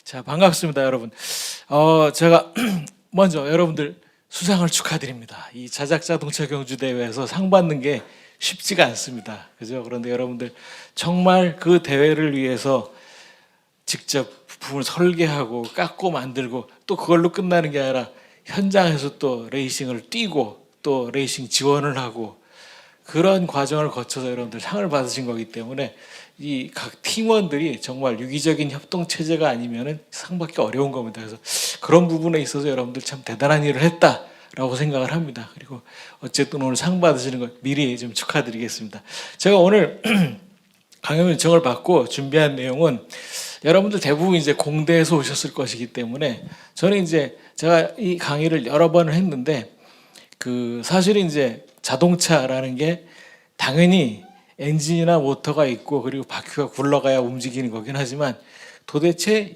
자, 반갑습니다, 여러분. 제가 먼저 여러분들 수상을 축하드립니다. 이 자작자동차 경주대회에서 상 받는 게 쉽지가 않습니다. 그죠? 그런데 여러분들 정말 그 대회를 위해서 직접 부품을 설계하고 깎고 만들고 또 그걸로 끝나는 게 아니라 현장에서 또 레이싱을 뛰고 또 레이싱 지원을 하고 그런 과정을 거쳐서 여러분들 상을 받으신 거기 때문에 이 각 팀원들이 정말 유기적인 협동 체제가 아니면은 상 받기 어려운 겁니다. 그래서 그런 부분에 있어서 여러분들 참 대단한 일을 했다라고 생각을 합니다. 그리고 어쨌든 오늘 상 받으시는 거 미리 좀 축하드리겠습니다. 제가 오늘 강연 요청을 받고 준비한 내용은 여러분들 대부분 이제 공대에서 오셨을 것이기 때문에 저는 이제 제가 이 강의를 여러 번을 했는데 사실은 이제 자동차라는 게 당연히 엔진이나 모터가 있고 그리고 바퀴가 굴러가야 움직이는 거긴 하지만 도대체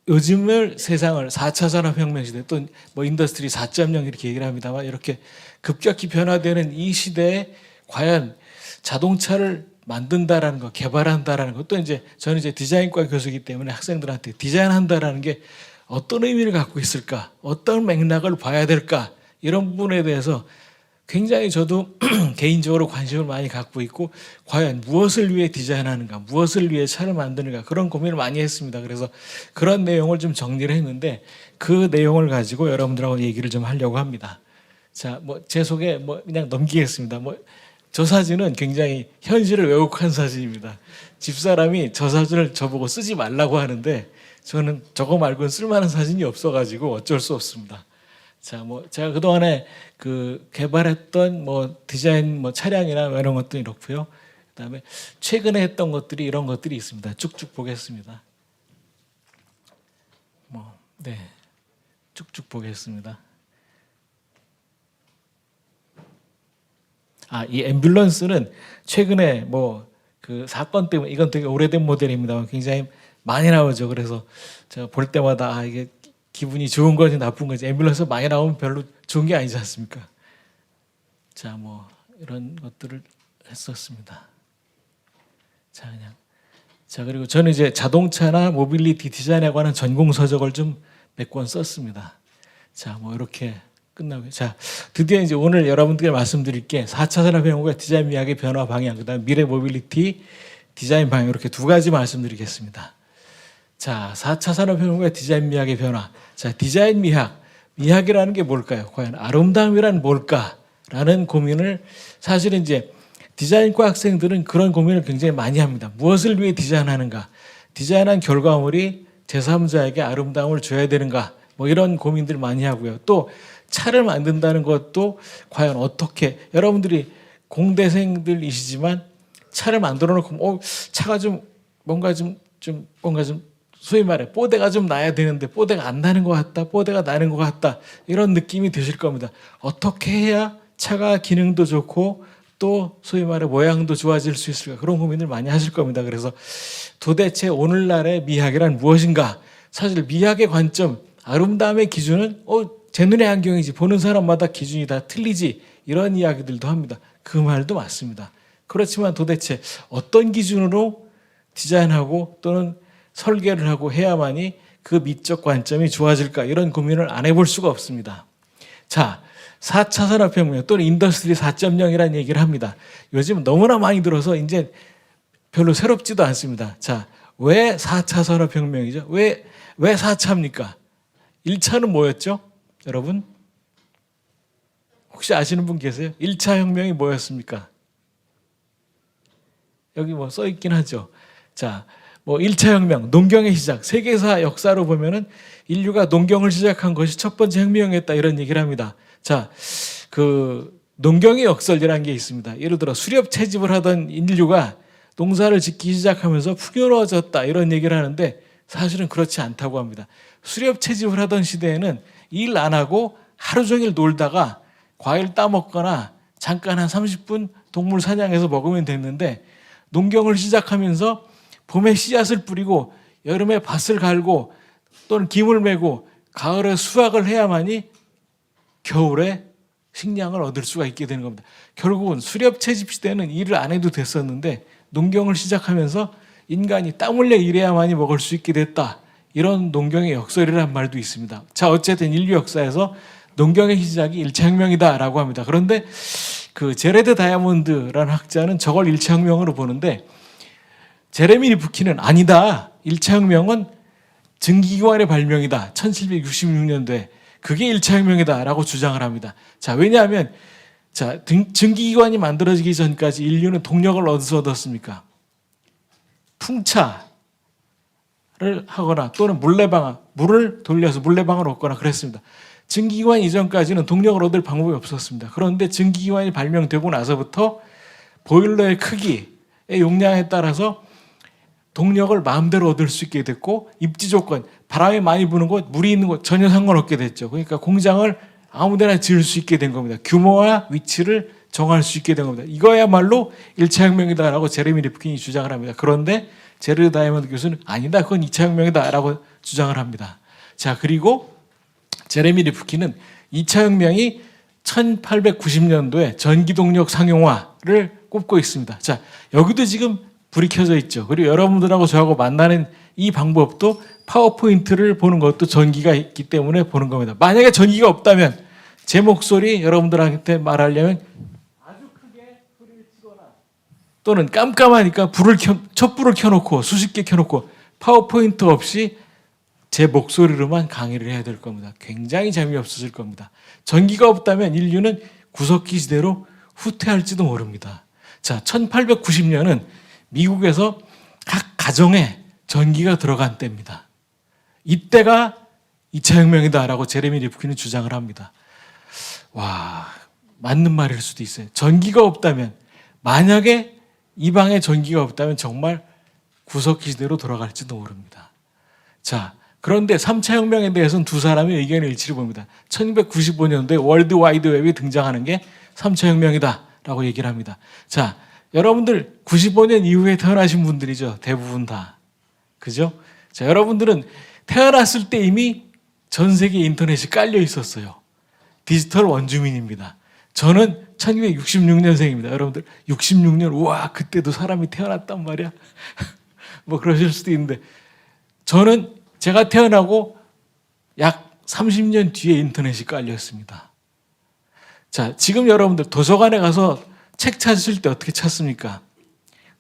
요즘을 세상을 4차 산업혁명 시대 또 뭐 인더스트리 4.0 이렇게 얘기를 합니다만 이렇게 급격히 변화되는 이 시대에 과연 자동차를 만든다라는 거, 개발한다라는 것도 이제 저는 이제 디자인과 교수이기 때문에 학생들한테 디자인한다라는 게 어떤 의미를 갖고 있을까, 어떤 맥락을 봐야 될까 이런 부분에 대해서 굉장히 저도 개인적으로 관심을 많이 갖고 있고 과연 무엇을 위해 디자인하는가, 무엇을 위해 차를 만드는가 그런 고민을 많이 했습니다. 그래서 그런 내용을 좀 정리를 했는데 그 내용을 가지고 여러분들하고 얘기를 좀 하려고 합니다. 자, 제 소개 그냥 넘기겠습니다. 저 사진은 굉장히 현실을 왜곡한 사진입니다. 집사람이 저 사진을 저보고 쓰지 말라고 하는데 저는 저거 말고는 쓸만한 사진이 없어가지고 어쩔 수 없습니다. 자, 제가 그동안에 개발했던 디자인 차량이나 이런 것도 이렇고요. 그다음에 최근에 했던 것들이 이런 것들이 있습니다. 쭉쭉 보겠습니다. 네. 쭉쭉 보겠습니다. 이 앰뷸런스는 최근에 사건 때문에 이건 되게 오래된 모델입니다. 굉장히 많이 나오죠. 그래서 제가 볼 때마다 이게 기분이 좋은 건지 나쁜 건지 앰뷸런스 많이 나오면 별로 좋은 게 아니지 않습니까? 자, 이런 것들을 했었습니다. 그리고 저는 이제 자동차나 모빌리티 디자인에 관한 전공 서적을 좀 몇 권 썼습니다. 자, 이렇게 끝나고요. 자, 드디어 이제 오늘 여러분들께 말씀드릴 게 4차 산업혁명의 디자인 미학의 변화 방향, 그다음 미래 모빌리티 디자인 방향 이렇게 두 가지 말씀드리겠습니다. 자, 4차 산업혁명의 디자인 미학의 변화. 자, 디자인 미학이라는 게 뭘까요? 과연 아름다움이란 뭘까라는 고민을 사실은 이제 디자인과 학생들은 그런 고민을 굉장히 많이 합니다. 무엇을 위해 디자인하는가? 디자인한 결과물이 제3자에게 아름다움을 줘야 되는가? 이런 고민들 많이 하고요. 또 차를 만든다는 것도 과연 어떻게 여러분들이 공대생들이시지만 차를 만들어 놓고 차가 뭔가 좀 소위 말해 뽀대가 좀 나야 되는데 뽀대가 안 나는 것 같다, 뽀대가 나는 것 같다 이런 느낌이 드실 겁니다. 어떻게 해야 차가 기능도 좋고 또 소위 말해 모양도 좋아질 수 있을까 그런 고민을 많이 하실 겁니다. 그래서 도대체 오늘날의 미학이란 무엇인가? 사실 미학의 관점, 아름다움의 기준은 제 눈의 안경이지 보는 사람마다 기준이 다 틀리지 이런 이야기들도 합니다. 그 말도 맞습니다. 그렇지만 도대체 어떤 기준으로 디자인하고 또는 설계를 하고 해야만이 그 미적 관점이 좋아질까 이런 고민을 안 해볼 수가 없습니다. 자, 4차 산업혁명 또는 인더스트리 4.0이라는 얘기를 합니다. 요즘 너무나 많이 들어서 이제 별로 새롭지도 않습니다. 자, 왜 4차 산업혁명이죠? 왜 4차입니까? 1차는 뭐였죠? 여러분? 혹시 아시는 분 계세요? 1차 혁명이 뭐였습니까? 여기 써 있긴 하죠. 자, 1차 혁명, 농경의 시작. 세계사 역사로 보면은 인류가 농경을 시작한 것이 첫 번째 혁명이었다 이런 얘기를 합니다. 자, 농경의 역설이라는 게 있습니다. 예를 들어 수렵 채집을 하던 인류가 농사를 짓기 시작하면서 풍요로워졌다 이런 얘기를 하는데 사실은 그렇지 않다고 합니다. 수렵 채집을 하던 시대에는 일 안 하고 하루 종일 놀다가 과일 따먹거나 잠깐 한 30분 동물 사냥해서 먹으면 됐는데 농경을 시작하면서 봄에 씨앗을 뿌리고 여름에 밭을 갈고 또는 김을 메고 가을에 수확을 해야만이 겨울에 식량을 얻을 수가 있게 되는 겁니다. 결국은 수렵 채집 시대는 일을 안 해도 됐었는데 농경을 시작하면서 인간이 땀 흘려 일해야만이 먹을 수 있게 됐다. 이런 농경의 역설이라는 말도 있습니다. 자, 어쨌든 인류 역사에서 농경의 시작이 1차 혁명이다라고 합니다. 그런데 그 제레드 다이아몬드라는 학자는 저걸 1차 혁명으로 보는데 제레미 리프킨은 아니다. 1차 혁명은 증기기관의 발명이다. 1766년도에 그게 1차 혁명이다라고 주장을 합니다. 자, 왜냐하면 자, 증기기관이 만들어지기 전까지 인류는 동력을 어디서 얻었습니까? 풍차를 하거나 또는 물레방아, 물을 돌려서 물레방아를 얻거나 그랬습니다. 증기기관 이전까지는 동력을 얻을 방법이 없었습니다. 그런데 증기기관이 발명되고 나서부터 보일러의 크기의 용량에 따라서 동력을 마음대로 얻을 수 있게 됐고 입지 조건, 바람이 많이 부는 곳, 물이 있는 곳 전혀 상관없게 됐죠. 그러니까 공장을 아무데나 지을 수 있게 된 겁니다. 규모와 위치를 정할 수 있게 된 겁니다. 이거야말로 1차 혁명이다라고 제레미 리프킨이 주장을 합니다. 그런데 제르 다이아몬드 교수는 아니다. 그건 2차 혁명이다라고 주장을 합니다. 자, 그리고 제레미 리프킨은 2차 혁명이 1890년도에 전기동력 상용화를 꼽고 있습니다. 자, 여기도 지금 불이 켜져 있죠. 그리고 여러분들하고 저하고 만나는 이 방법도 파워포인트를 보는 것도 전기가 있기 때문에 보는 겁니다. 만약에 전기가 없다면 제 목소리 여러분들한테 말하려면 아주 크게 소리를 치거나 또는 깜깜하니까 촛불을 켜놓고 수십 개 켜놓고 파워포인트 없이 제 목소리로만 강의를 해야 될 겁니다. 굉장히 재미없어질 겁니다. 전기가 없다면 인류는 구석기 시대로 후퇴할지도 모릅니다. 자, 1890년은 미국에서 각 가정에 전기가 들어간 때입니다. 이때가 2차 혁명이다라고 제레미 리프킨은 주장을 합니다. 와, 맞는 말일 수도 있어요. 전기가 없다면, 만약에 이 방에 전기가 없다면 정말 구석기 시대로 돌아갈지도 모릅니다. 자, 그런데 3차 혁명에 대해서는 두 사람의 의견의 일치를 봅니다. 1995년도에 월드 와이드 웹이 등장하는 게 3차 혁명이다라고 얘기를 합니다. 자, 여러분들 95년 이후에 태어나신 분들이죠. 대부분 다. 그죠? 자, 여러분들은 태어났을 때 이미 전 세계 인터넷이 깔려 있었어요. 디지털 원주민입니다. 저는 1966년생입니다. 여러분들 66년, 우와, 그때도 사람이 태어났단 말이야. 뭐 그러실 수도 있는데 저는 제가 태어나고 약 30년 뒤에 인터넷이 깔려 있습니다. 자, 지금 여러분들 도서관에 가서 책 찾으실 때 어떻게 찾습니까?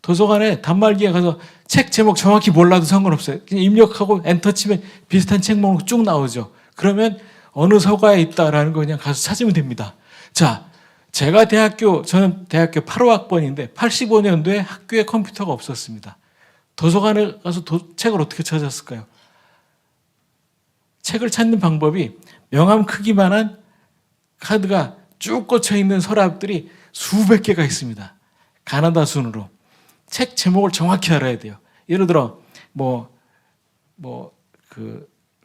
도서관에 단말기에 가서 책 제목 정확히 몰라도 상관없어요. 그냥 입력하고 엔터 치면 비슷한 책 목록 쭉 나오죠. 그러면 어느 서가에 있다라는 거 그냥 가서 찾으면 됩니다. 자, 저는 대학교 8호 학번인데 85년도에 학교에 컴퓨터가 없었습니다. 도서관에 가서 책을 어떻게 찾았을까요? 책을 찾는 방법이 명함 크기만한 카드가 쭉 꽂혀 있는 서랍들이 수백 개가 있습니다. 가나다 순으로. 책 제목을 정확히 알아야 돼요. 예를 들어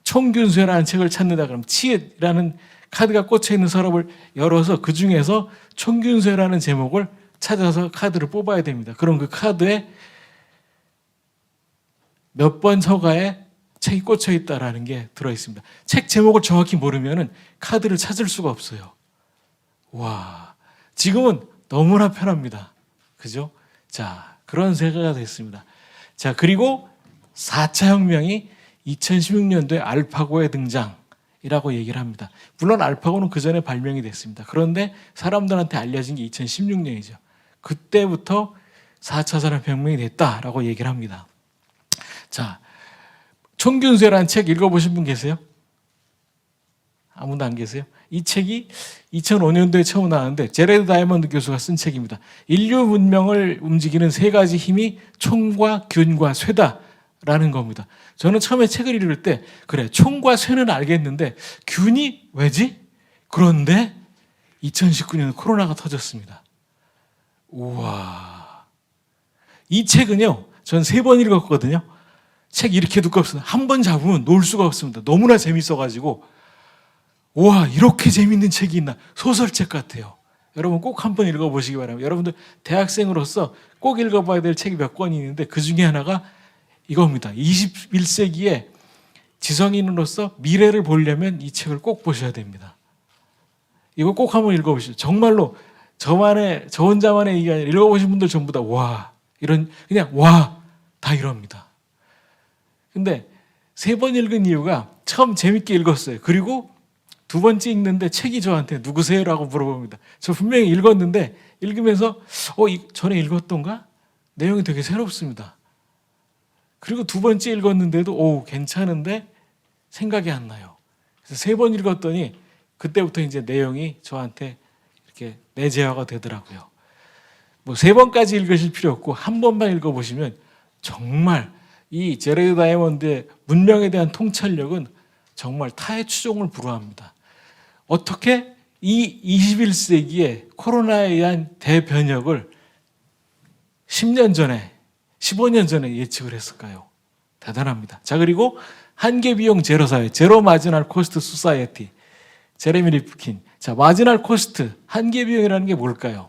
총균쇠라는 책을 찾는다 그러면 치읓이라는 카드가 꽂혀 있는 서랍을 열어서 그 중에서 총균쇠라는 제목을 찾아서 카드를 뽑아야 됩니다. 그럼 그 카드에 몇 번 서가에 책이 꽂혀 있다라는 게 들어 있습니다. 책 제목을 정확히 모르면은 카드를 찾을 수가 없어요. 와, 지금은 너무나 편합니다. 그죠? 자, 그런 세계가 됐습니다. 자, 그리고 4차 혁명이 2016년도에 알파고의 등장이라고 얘기를 합니다. 물론 알파고는 그 전에 발명이 됐습니다. 그런데 사람들한테 알려진 게 2016년이죠. 그때부터 4차 산업혁명이 됐다라고 얘기를 합니다. 자, 총균쇠라는 책 읽어보신 분 계세요? 아무도 안 계세요? 이 책이 2005년도에 처음 나왔는데 제레드 다이아몬드 교수가 쓴 책입니다. 인류 문명을 움직이는 세 가지 힘이 총과 균과 쇠다라는 겁니다. 저는 처음에 책을 읽을 때 그래, 총과 쇠는 알겠는데 균이 왜지? 그런데 2019년 코로나가 터졌습니다. 우와, 이 책은요, 전 3번 읽었거든요. 책 이렇게 두껍습니다. 한 번 잡으면 놓을 수가 없습니다. 너무나 재밌어가지고 와, 이렇게 재밌는 책이 있나. 소설책 같아요. 여러분 꼭 한번 읽어보시기 바랍니다. 여러분들 대학생으로서 꼭 읽어봐야 될 책이 몇 권이 있는데 그 중에 하나가 이겁니다. 21세기에 지성인으로서 미래를 보려면 이 책을 꼭 보셔야 됩니다. 이거 꼭 한번 읽어보시죠. 정말로 저 혼자만의 얘기가 아니라 읽어보신 분들 전부 다 와, 이런, 그냥 와, 다 이럽니다. 근데 3번 읽은 이유가 처음 재밌게 읽었어요. 그리고 두 번째 읽는데 책이 저한테 누구세요? 라고 물어봅니다. 저 분명히 읽었는데 읽으면서 전에 읽었던가? 내용이 되게 새롭습니다. 그리고 두 번째 읽었는데도 괜찮은데 생각이 안 나요. 그래서 3번 읽었더니 그때부터 이제 내용이 저한테 이렇게 내재화가 되더라고요. 뭐 3번까지 읽으실 필요 없고 한 번만 읽어보시면 정말 이 제레드 다이아몬드의 문명에 대한 통찰력은 정말 타의 추종을 불허합니다. 어떻게 이 21세기에 코로나에 의한 대변혁을 10년 전에, 15년 전에 예측을 했을까요? 대단합니다. 자, 그리고 한계 비용 제로 사회, 제로 마지널 코스트 소사이어티, 제레미 리프킨. 자, 마지널 코스트, 한계 비용이라는 게 뭘까요?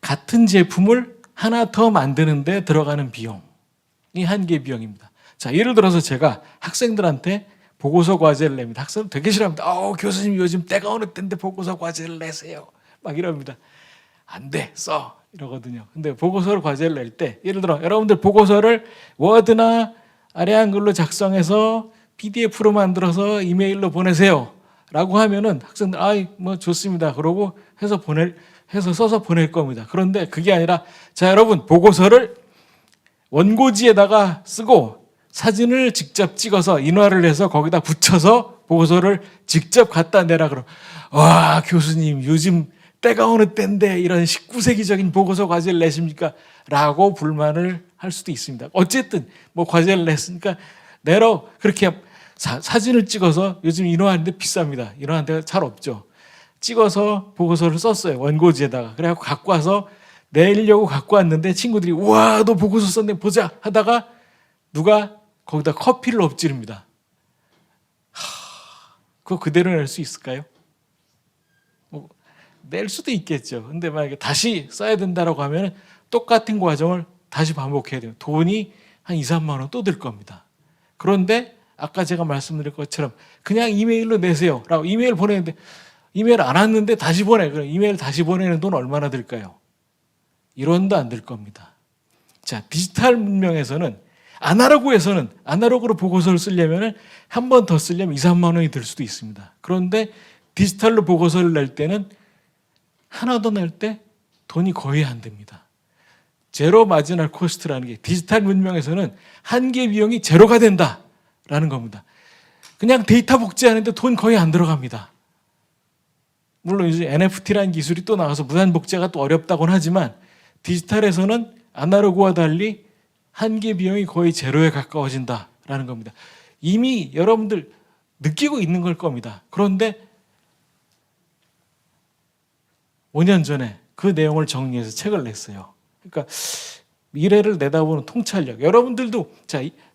같은 제품을 하나 더 만드는데 들어가는 비용이 한계 비용입니다. 자, 예를 들어서 제가 학생들한테 보고서 과제를 냅니다. 학생들 되게 싫어합니다. 교수님 요즘 때가 어느 때인데 보고서 과제를 내세요. 막 이럽니다. 안 돼, 써. 이러거든요. 근데 보고서를 과제를 낼 때 예를 들어 여러분들 보고서를 워드나 아래 한글로 작성해서 PDF로 만들어서 이메일로 보내세요. 라고 하면은 학생들 뭐 좋습니다. 그러고 해서 써서 보낼 겁니다. 그런데 그게 아니라 자, 여러분 보고서를 원고지에다가 쓰고 사진을 직접 찍어서 인화를 해서 거기다 붙여서 보고서를 직접 갖다 내라 그럼 와, 교수님 요즘 때가 어느 때인데 이런 19세기적인 보고서 과제를 내십니까? 라고 불만을 할 수도 있습니다. 어쨌든 뭐 과제를 냈으니까 내라 그렇게 사진을 찍어서 요즘 인화하는데 비쌉니다. 인화하는 데가 잘 없죠. 찍어서 보고서를 썼어요. 원고지에다가. 그래갖고 갖고 와서 내려고 갖고 왔는데 친구들이 우와 너 보고서 썼네 보자 하다가 누가 거기다 커피를 엎지릅니다. 그거 그대로 낼 수 있을까요? 낼 수도 있겠죠. 근데 만약에 다시 써야 된다라고 하면 똑같은 과정을 다시 반복해야 돼요. 돈이 한 2, 3만 원 또 들 겁니다. 그런데 아까 제가 말씀드린 것처럼 그냥 이메일로 내세요. 라고 이메일 보내는데 이메일 안 왔는데 다시 보내. 그럼 이메일 다시 보내는 돈 얼마나 들까요? 1원도 안 들 겁니다. 자, 디지털 문명에서는 아날로그로 보고서를 쓰려면 한 번 더 쓰려면 2, 3만 원이 들 수도 있습니다. 그런데 디지털로 보고서를 낼 때는 하나 더 낼 때 돈이 거의 안 듭니다. 제로 마지널 코스트라는 게 디지털 문명에서는 한계 비용이 제로가 된다라는 겁니다. 그냥 데이터 복제하는데 돈 거의 안 들어갑니다. 물론 이제 NFT라는 기술이 또 나와서 무단 복제가 또 어렵다고는 하지만 디지털에서는 아날로그와 달리 한계 비용이 거의 제로에 가까워진다라는 겁니다. 이미 여러분들 느끼고 있는 걸 겁니다. 그런데 5년 전에 그 내용을 정리해서 책을 냈어요. 그러니까 미래를 내다보는 통찰력. 여러분들도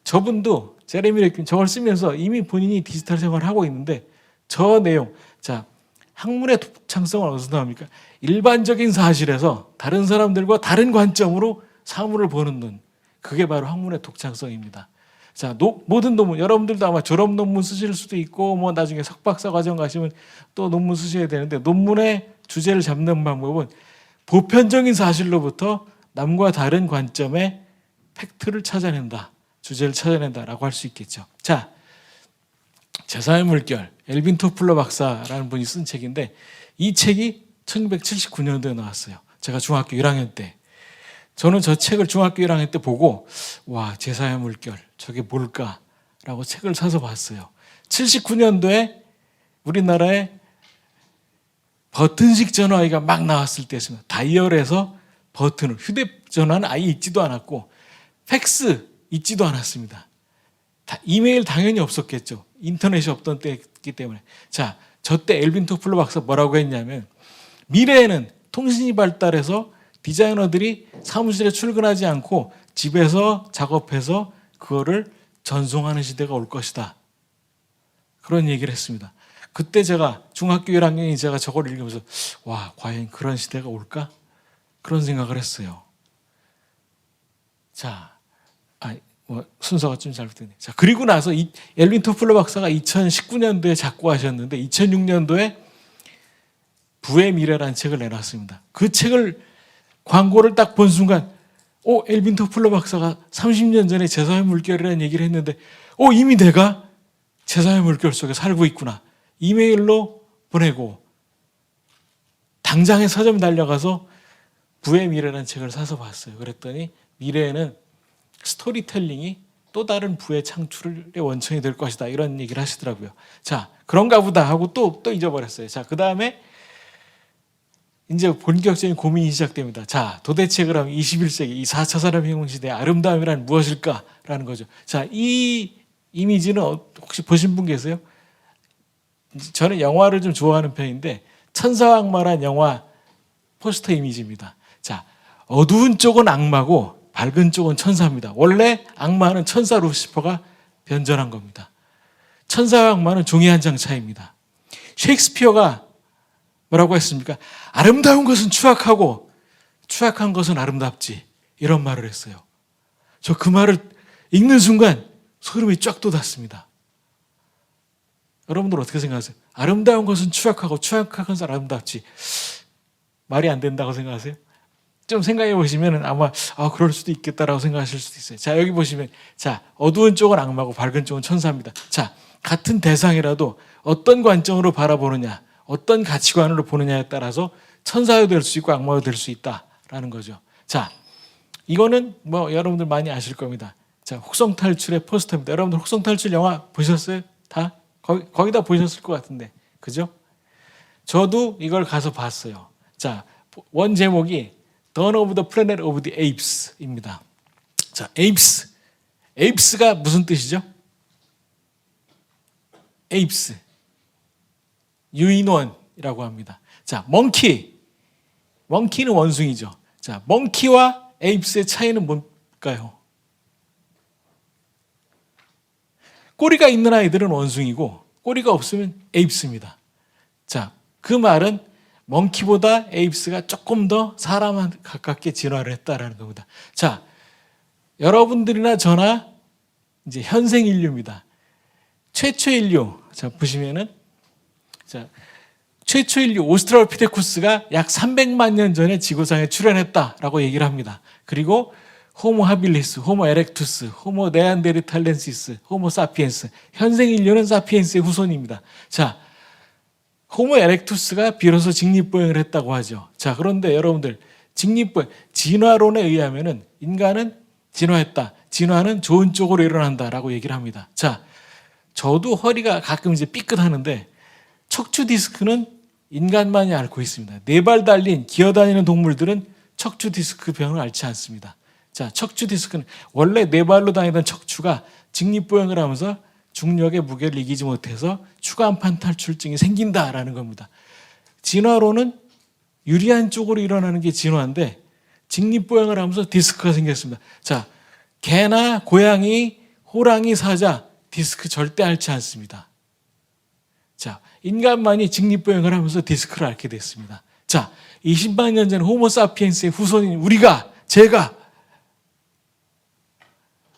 저분도 제레미 리프킨 저걸 쓰면서 이미 본인이 디지털 생활을 하고 있는데 저 내용 학문의 독창성은 어디서 나옵니까? 일반적인 사실에서 다른 사람들과 다른 관점으로 사물을 보는 눈. 그게 바로 학문의 독창성입니다. 자, 모든 논문, 여러분들도 아마 졸업 논문 쓰실 수도 있고, 뭐 나중에 석박사 과정 가시면 또 논문 쓰셔야 되는데, 논문의 주제를 잡는 방법은 보편적인 사실로부터 남과 다른 관점의 팩트를 찾아낸다, 주제를 찾아낸다라고 할 수 있겠죠. 자, 제사의 물결, 엘빈 토플러 박사라는 분이 쓴 책인데, 이 책이 1979년도에 나왔어요. 제가 중학교 1학년 때. 저는 저 책을 중학교 1학년 때 보고 와, 제사의 물결 저게 뭘까라고 책을 사서 봤어요. 79년도에 우리나라에 버튼식 전화기가 막 나왔을 때였습니다. 다이얼에서 버튼을, 휴대전화는 아예 있지도 않았고 팩스 있지도 않았습니다. 이메일 당연히 없었겠죠. 인터넷이 없던 때였기 때문에. 자, 저 때 엘빈 토플러 박사 뭐라고 했냐면 미래에는 통신이 발달해서 디자이너들이 사무실에 출근하지 않고 집에서 작업해서 그거를 전송하는 시대가 올 것이다. 그런 얘기를 했습니다. 그때 제가 중학교 1학년이 제가 저걸 읽으면서 와, 과연 그런 시대가 올까? 그런 생각을 했어요. 자, 순서가 좀 잘못됐네. 자, 그리고 나서 엘빈 토플러 박사가 2019년도에 작고하셨는데 2006년도에 부의 미래라는 책을 내놨습니다. 그 책을 광고를 딱 본 순간 엘빈 토플러 박사가 30년 전에 제사의 물결이라는 얘기를 했는데 이미 내가 제사의 물결 속에 살고 있구나. 이메일로 보내고 당장에 서점 달려가서 부의 미래라는 책을 사서 봤어요. 그랬더니 미래에는 스토리텔링이 또 다른 부의 창출의 원천이 될 것이다. 이런 얘기를 하시더라고요. 자, 그런가 보다 하고 또 잊어버렸어요. 자, 그 다음에 이제 본격적인 고민이 시작됩니다. 자, 도대체 그럼 21세기 이 4차 산업혁명 시대의 아름다움이란 무엇일까라는 거죠. 자, 이 이미지는 혹시 보신 분 계세요? 저는 영화를 좀 좋아하는 편인데 천사와 악마란 영화 포스터 이미지입니다. 자, 어두운 쪽은 악마고 밝은 쪽은 천사입니다. 원래 악마는 천사 루시퍼가 변절한 겁니다. 천사와 악마는 종이 한 장 차이입니다. 셰익스피어가 뭐라고 했습니까? 아름다운 것은 추악하고 추악한 것은 아름답지. 이런 말을 했어요. 저 그 말을 읽는 순간 소름이 쫙 돋았습니다. 여러분들 어떻게 생각하세요? 아름다운 것은 추악하고 추악한 것은 아름답지. 말이 안 된다고 생각하세요? 좀 생각해 보시면 아마 그럴 수도 있겠다라고 생각하실 수도 있어요. 자, 여기 보시면 자, 어두운 쪽은 악마고 밝은 쪽은 천사입니다. 자, 같은 대상이라도 어떤 관점으로 바라보느냐, 어떤 가치관으로 보느냐에 따라서 천사도 될 수 있고 악마도 될 수 있다라는 거죠. 자, 이거는 뭐 여러분들 많이 아실 겁니다. 자, 혹성탈출의 포스터입니다. 여러분들 혹성탈출 영화 보셨어요? 다? 거의 다 보셨을 것 같은데, 그죠? 저도 이걸 가서 봤어요. 자, 원 제목이 Dawn of the Planet of the Apes입니다. 자, apes가 무슨 뜻이죠? apes, 유인원이라고 합니다. 자, monkey는 원숭이죠. 자, monkey와 apes의 차이는 뭘까요? 꼬리가 있는 아이들은 원숭이고 꼬리가 없으면 apes입니다. 자, 그 말은 멍키보다 에이프스가 조금 더 사람한테 가깝게 진화를 했다라는 겁니다. 자, 여러분들이나 저나 이제 현생 인류입니다. 최초 인류, 자, 보시면은, 자, 최초 인류 오스트랄로피테쿠스가 약 300만 년 전에 지구상에 출현했다라고 얘기를 합니다. 그리고 호모 하빌리스, 호모 에렉투스, 호모 네안데르탈렌시스, 호모 사피엔스, 현생 인류는 사피엔스의 후손입니다. 자, 호모 에렉투스가 비로소 직립보행을 했다고 하죠. 자, 그런데 여러분들 직립보행, 진화론에 의하면은 인간은 진화했다. 진화는 좋은 쪽으로 일어난다라고 얘기를 합니다. 자, 저도 허리가 가끔 이제 삐끗하는데 척추 디스크는 인간만이 앓고 있습니다. 네 발 달린 기어다니는 동물들은 척추 디스크 병을 앓지 않습니다. 자, 척추 디스크는 원래 네 발로 다니던 척추가 직립보행을 하면서 중력의 무게를 이기지 못해서 추간판 탈출증이 생긴다라는 겁니다. 진화로는 유리한 쪽으로 일어나는 게 진화인데 직립보행을 하면서 디스크가 생겼습니다. 자, 개나 고양이, 호랑이, 사자 디스크 절대 앓지 않습니다. 자, 인간만이 직립보행을 하면서 디스크를 앓게 됐습니다. 자, 20만 년 전 호모사피엔스의 후손인 우리가, 제가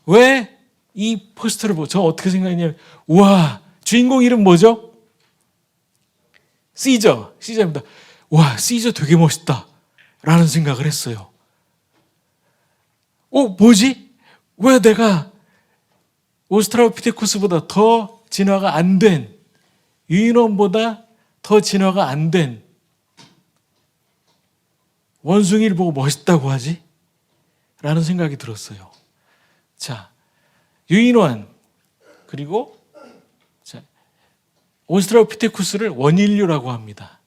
왜 이 포스터를 보고 저 어떻게 생각했냐면, 우와, 주인공 이름 뭐죠? 시저입니다. 와, 시저 되게 멋있다 라는 생각을 했어요. 뭐지? 왜 내가 오스트랄로피테쿠스보다 더 진화가 안 된, 유인원보다 더 진화가 안 된 원숭이를 보고 멋있다고 하지? 라는 생각이 들었어요. 자, 유인원, 그리고 오스트랄로피테쿠스를 원인류라고 합니다.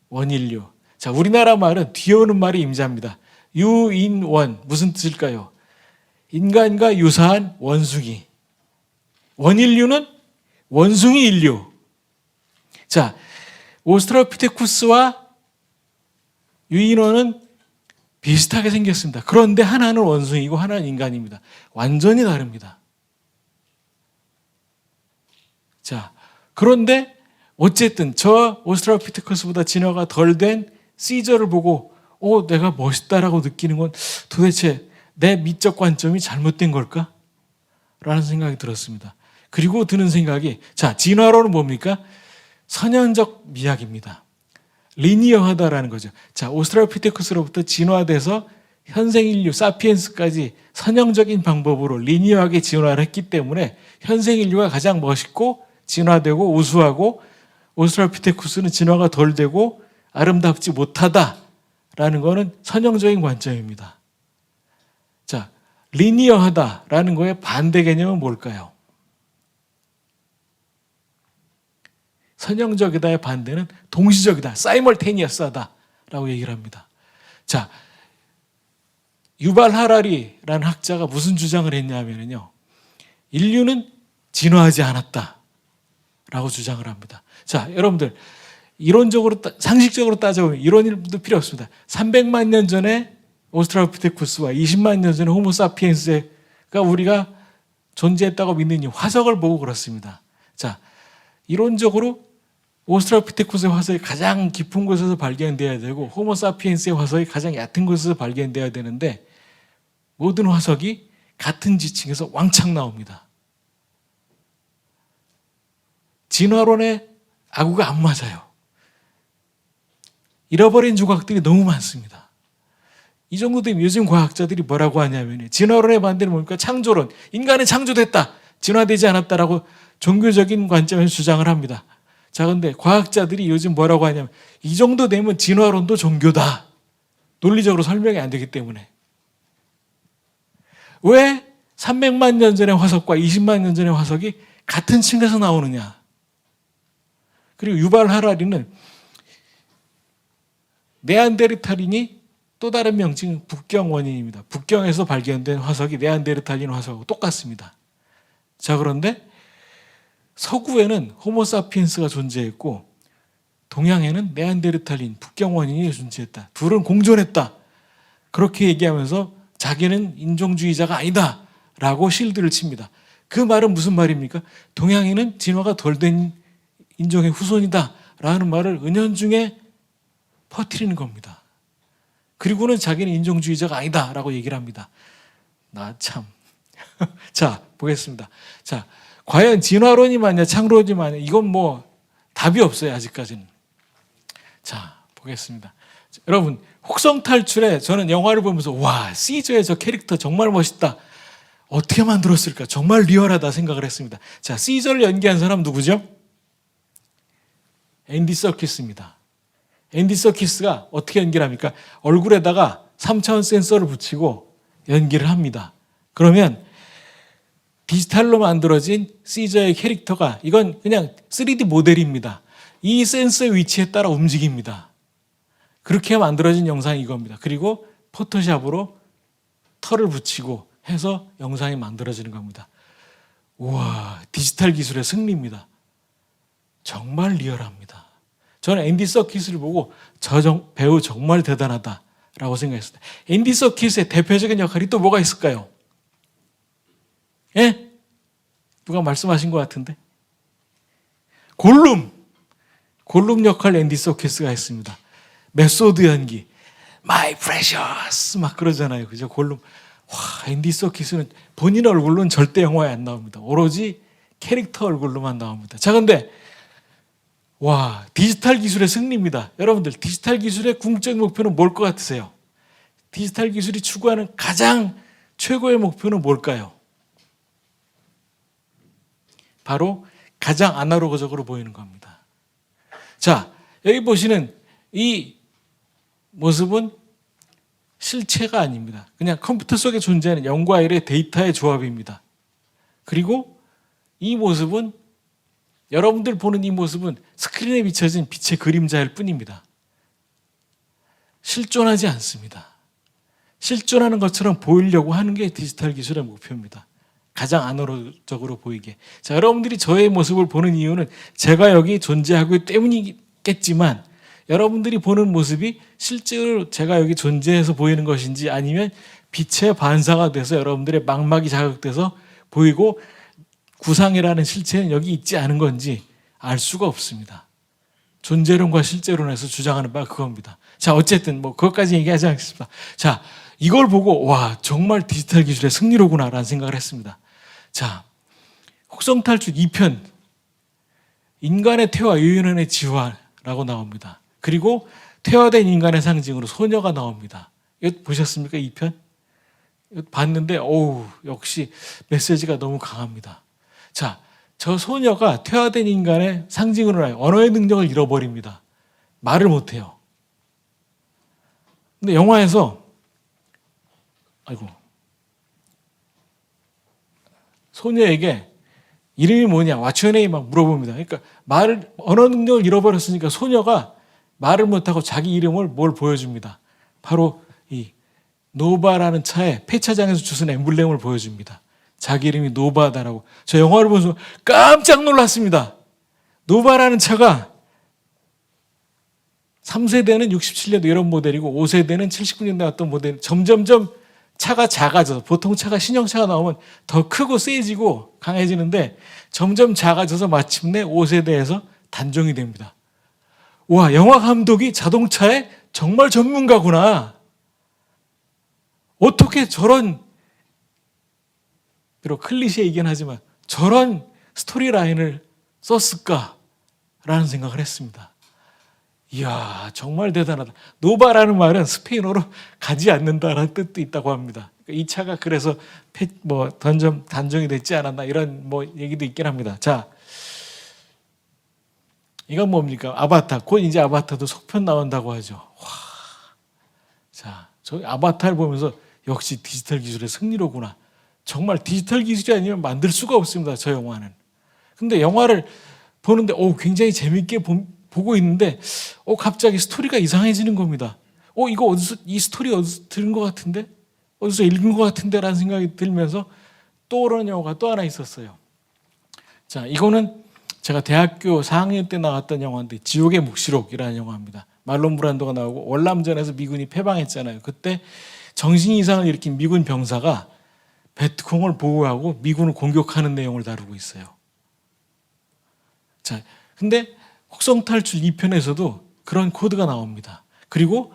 원인류. 자, 우리나라 말은 뒤어오는 말이 임자입니다. 유인원, 무슨 뜻일까요? 인간과 유사한 원숭이. 원인류는 원숭이 인류. 자, 오스트랄로피테쿠스와 유인원은 비슷하게 생겼습니다. 그런데 하나는 원숭이고 하나는 인간입니다. 완전히 다릅니다. 자, 그런데 어쨌든 저 오스트랄로피테쿠스보다 진화가 덜 된 시저를 보고 내가 멋있다라고 느끼는 건 도대체 내 미적 관점이 잘못된 걸까? 라는 생각이 들었습니다. 그리고 드는 생각이, 자, 진화론은 뭡니까? 선형적 미학입니다. 리니어하다라는 거죠. 자, 오스트랄로피테쿠스로부터 진화돼서 현생 인류 사피엔스까지 선형적인 방법으로 리니어하게 진화를 했기 때문에 현생 인류가 가장 멋있고 진화되고 우수하고 오스트랄피테쿠스는 진화가 덜 되고 아름답지 못하다라는 것은 선형적인 관점입니다. 자, 리니어하다라는 거의 반대 개념은 뭘까요? 선형적이다의 반대는 동시적이다, 사이멀테니어스하다라고 얘기를 합니다. 자, 유발 하라리라는 학자가 무슨 주장을 했냐면요, 인류는 진화하지 않았다라고 주장을 합니다. 자, 여러분들 이론적으로 상식적으로 따져보면 이런 일도 필요 없습니다. 300만 년 전에 오스트랄피테쿠스와 20만 년 전에 호모사피엔스가 우리가 존재했다고 믿는 이 화석을 보고 그렇습니다. 자, 이론적으로 오스트랄피테쿠스의 화석이 가장 깊은 곳에서 발견돼야 되고 호모사피엔스의 화석이 가장 얕은 곳에서 발견돼야 되는데 모든 화석이 같은 지층에서 왕창 나옵니다. 진화론의 아구가 안 맞아요. 잃어버린 조각들이 너무 많습니다. 이 정도 되면 요즘 과학자들이 뭐라고 하냐면 진화론의 반대는 뭡니까? 창조론. 인간은 창조됐다, 진화되지 않았다라고 종교적인 관점에서 주장을 합니다. 자, 근데 과학자들이 요즘 뭐라고 하냐면 이 정도 되면 진화론도 종교다. 논리적으로 설명이 안 되기 때문에. 왜 300만 년 전의 화석과 20만 년 전의 화석이 같은 층에서 나오느냐. 그리고 유발 하라리는 네안데르탈인이 또 다른 명칭은 북경 원인입니다. 북경에서 발견된 화석이 네안데르탈인 화석하고 똑같습니다. 자, 그런데 서구에는 호모사피엔스가 존재했고 동양에는 네안데르탈인, 북경 원인이 존재했다. 둘은 공존했다. 그렇게 얘기하면서 자기는 인종주의자가 아니다 라고 실드를 칩니다. 그 말은 무슨 말입니까? 동양인은 진화가 덜 된 인종의 후손이다 라는 말을 은연중에 퍼뜨리는 겁니다. 그리고는 자기는 인종주의자가 아니다 라고 얘기를 합니다. 나 참. 자, 보겠습니다. 자, 과연 진화론이 맞냐 창조론이 맞냐, 이건 뭐 답이 없어요, 아직까지는. 자, 보겠습니다. 자, 여러분, 혹성탈출에 저는 영화를 보면서 와, 시저의 저 캐릭터 정말 멋있다, 어떻게 만들었을까, 정말 리얼하다 생각을 했습니다. 자, 시저를 연기한 사람 누구죠? 앤디 서키스입니다. 앤디 서키스가 어떻게 연기를 합니까? 얼굴에다가 3차원 센서를 붙이고 연기를 합니다. 그러면 디지털로 만들어진 시저의 캐릭터가, 이건 그냥 3D 모델입니다. 이 센서의 위치에 따라 움직입니다. 그렇게 만들어진 영상이 이겁니다. 그리고 포토샵으로 털을 붙이고 해서 영상이 만들어지는 겁니다. 우와, 디지털 기술의 승리입니다. 정말 리얼합니다. 저는 앤디 서키스를 보고 저 배우 정말 대단하다라고 생각했습니다. 앤디 서키스의 대표적인 역할이 또 뭐가 있을까요? 예? 누가 말씀하신 것 같은데? 골룸 역할 앤디 서키스가 했습니다. 메소드 연기, My precious 막 그러잖아요, 그죠? 골룸. 와, 앤디 서키스는 본인 얼굴로는 절대 영화에 안 나옵니다. 오로지 캐릭터 얼굴로만 나옵니다. 자, 근데 와, 디지털 기술의 승리입니다. 여러분들, 디지털 기술의 궁극적 목표는 뭘 것 같으세요? 디지털 기술이 추구하는 가장 최고의 목표는 뭘까요? 바로 가장 아날로그적으로 보이는 겁니다. 자, 여기 보시는 이 모습은 실체가 아닙니다. 그냥 컴퓨터 속에 존재하는 0과 1의 데이터의 조합입니다. 그리고 이 모습은, 여러분들 보는 이 모습은 스크린에 비춰진 빛의 그림자일 뿐입니다. 실존하지 않습니다. 실존하는 것처럼 보이려고 하는 게 디지털 기술의 목표입니다. 가장 아날로그적으로 보이게. 자, 여러분들이 저의 모습을 보는 이유는 제가 여기 존재하기 때문이겠지만, 여러분들이 보는 모습이 실제로 제가 여기 존재해서 보이는 것인지 아니면 빛의 반사가 돼서 여러분들의 망막이 자극돼서 보이고 구상이라는 실체는 여기 있지 않은 건지 알 수가 없습니다. 존재론과 실제론에서 주장하는 바가 그겁니다. 자, 어쨌든 뭐 그것까지 얘기하지 않겠습니다. 자, 이걸 보고 와, 정말 디지털 기술의 승리로구나라는 생각을 했습니다. 자, 혹성탈출 2편, 인간의 퇴화, 유인원의 지화라고 나옵니다. 그리고 퇴화된 인간의 상징으로 소녀가 나옵니다. 이거 보셨습니까? 이 편? 봤는데 역시 메시지가 너무 강합니다. 자, 저 소녀가 퇴화된 인간의 상징으로 하여 언어의 능력을 잃어버립니다. 말을 못해요. 근데 영화에서 소녀에게 이름이 뭐냐, What's your name? 막 물어봅니다. 그러니까 언어 능력을 잃어버렸으니까 소녀가 말을 못하고 자기 이름을 뭘 보여줍니다. 바로 이 노바라는 차에 폐차장에서 주신 엠블렘을 보여줍니다. 자기 이름이 노바다라고. 저 영화를 보면서 깜짝 놀랐습니다. 노바라는 차가 3세대는 67년도 이런 모델이고 5세대는 79년대 어떤 모델, 점점점 차가 작아져서, 보통 차가 신형차가 나오면 더 크고 세지고 강해지는데 점점 작아져서 마침내 5세대에서 단종이 됩니다. 와, 영화 감독이 자동차에 정말 전문가구나. 어떻게 저런, 비록 클리셰이긴 하지만 저런 스토리라인을 썼을까라는 생각을 했습니다. 이야, 정말 대단하다. 노바라는 말은 스페인어로 가지 않는다라는 뜻도 있다고 합니다. 이 차가 그래서 단종이 됐지 않았나 이런 얘기도 있긴 합니다. 자, 이건 뭡니까? 아바타. 곧 이제 아바타도 속편 나온다고 하죠. 와, 자, 저 아바타를 보면서 역시 디지털 기술의 승리로구나. 정말 디지털 기술이 아니면 만들 수가 없습니다. 저 영화는. 근데 영화를 보는데 굉장히 재밌게 보고 있는데 갑자기 스토리가 이상해지는 겁니다. 이거 이 스토리 어디서 들은 것 같은데? 어디서 읽은 것 같은데? 라는 생각이 들면서 떠오르는 영화가 또 하나 있었어요. 자, 이거는 제가 대학교 4학년 때 나왔던 영화인데 지옥의 묵시록이라는 영화입니다. 말론 브란도가 나오고 월남전에서 미군이 패방했잖아요. 그때 정신 이상을 일으킨 미군 병사가 베트콩을 보호하고 미군을 공격하는 내용을 다루고 있어요. 자, 근데 혹성탈출 2편에서도 그런 코드가 나옵니다. 그리고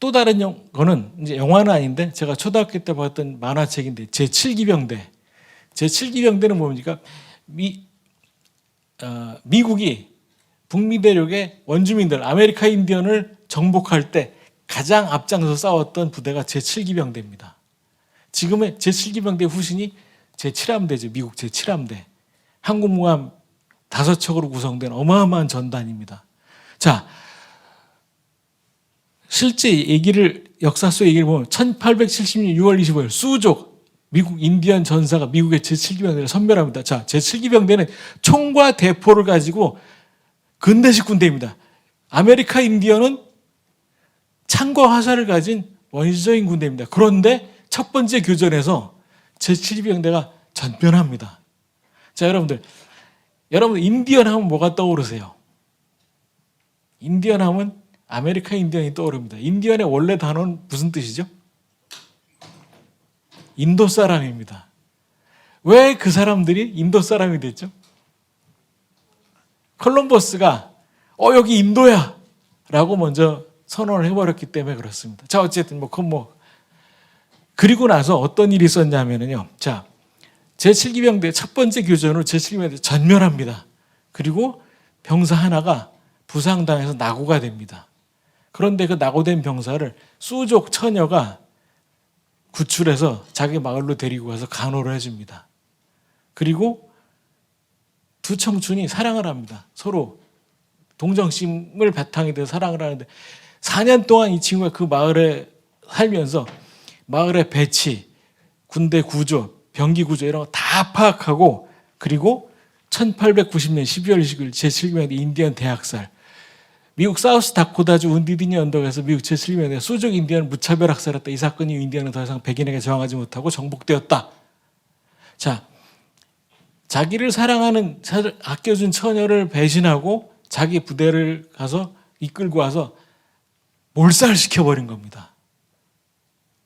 또 다른 거는 이제 영화는 아닌데 제가 초등학교 때 봤던 만화책인데 제7기병대. 제7기병대는 뭡니까? 미국이 북미 대륙의 원주민들 아메리카 인디언을 정복할 때 가장 앞장서 싸웠던 부대가 제7기병대입니다. 지금의 제7기병대 후신이 제7함대죠. 미국 제7함대. 항공모함 5척으로 구성된 어마어마한 전단입니다. 자, 실제 역사 속 얘기를 보면 1870년 6월 25일 수족 미국 인디언 전사가 미국의 제7기병대를 선멸합니다. 자, 제7기병대는 총과 대포를 가지고 근대식 군대입니다. 아메리카 인디언은 창과 화살을 가진 원시적인 군대입니다. 그런데 첫 번째 교전에서 제7기병대가 전면합니다. 자, 여러분들 인디언 하면 뭐가 떠오르세요? 인디언 하면 아메리카 인디언이 떠오릅니다. 인디언의 원래 단어는 무슨 뜻이죠? 인도 사람입니다. 왜 그 사람들이 인도 사람이 됐죠? 콜럼버스가 여기 인도야 라고 먼저 선언을 해버렸기 때문에 그렇습니다. 자, 어쨌든 그리고 나서 어떤 일이 있었냐면요. 자, 제7기병대 첫 번째 교전으로 제7기병대 전멸합니다. 그리고 병사 하나가 부상당해서 낙오가 됩니다. 그런데 그 낙오된 병사를 수족 처녀가 구출해서 자기 마을로 데리고 가서 간호를 해줍니다. 그리고 두 청춘이 사랑을 합니다. 서로 동정심을 바탕이 돼서 사랑을 하는데 4년 동안 이 친구가 그 마을에 살면서 마을의 배치, 군대 구조, 병기 구조 이런 거 다 파악하고 그리고 1890년 12월 20일 제7기병대 인디언 대학살 미국 사우스 다코다주 운디디니 언덕에서 미국 제7기병대 수족 인디언을 무차별 학살했다. 이 사건 이후 인디언은 더 이상 백인에게 저항하지 못하고 정복되었다. 자, 자기를 사랑하는 아껴준 처녀를 배신하고 자기 부대를 가서 이끌고 와서 몰살시켜버린 겁니다.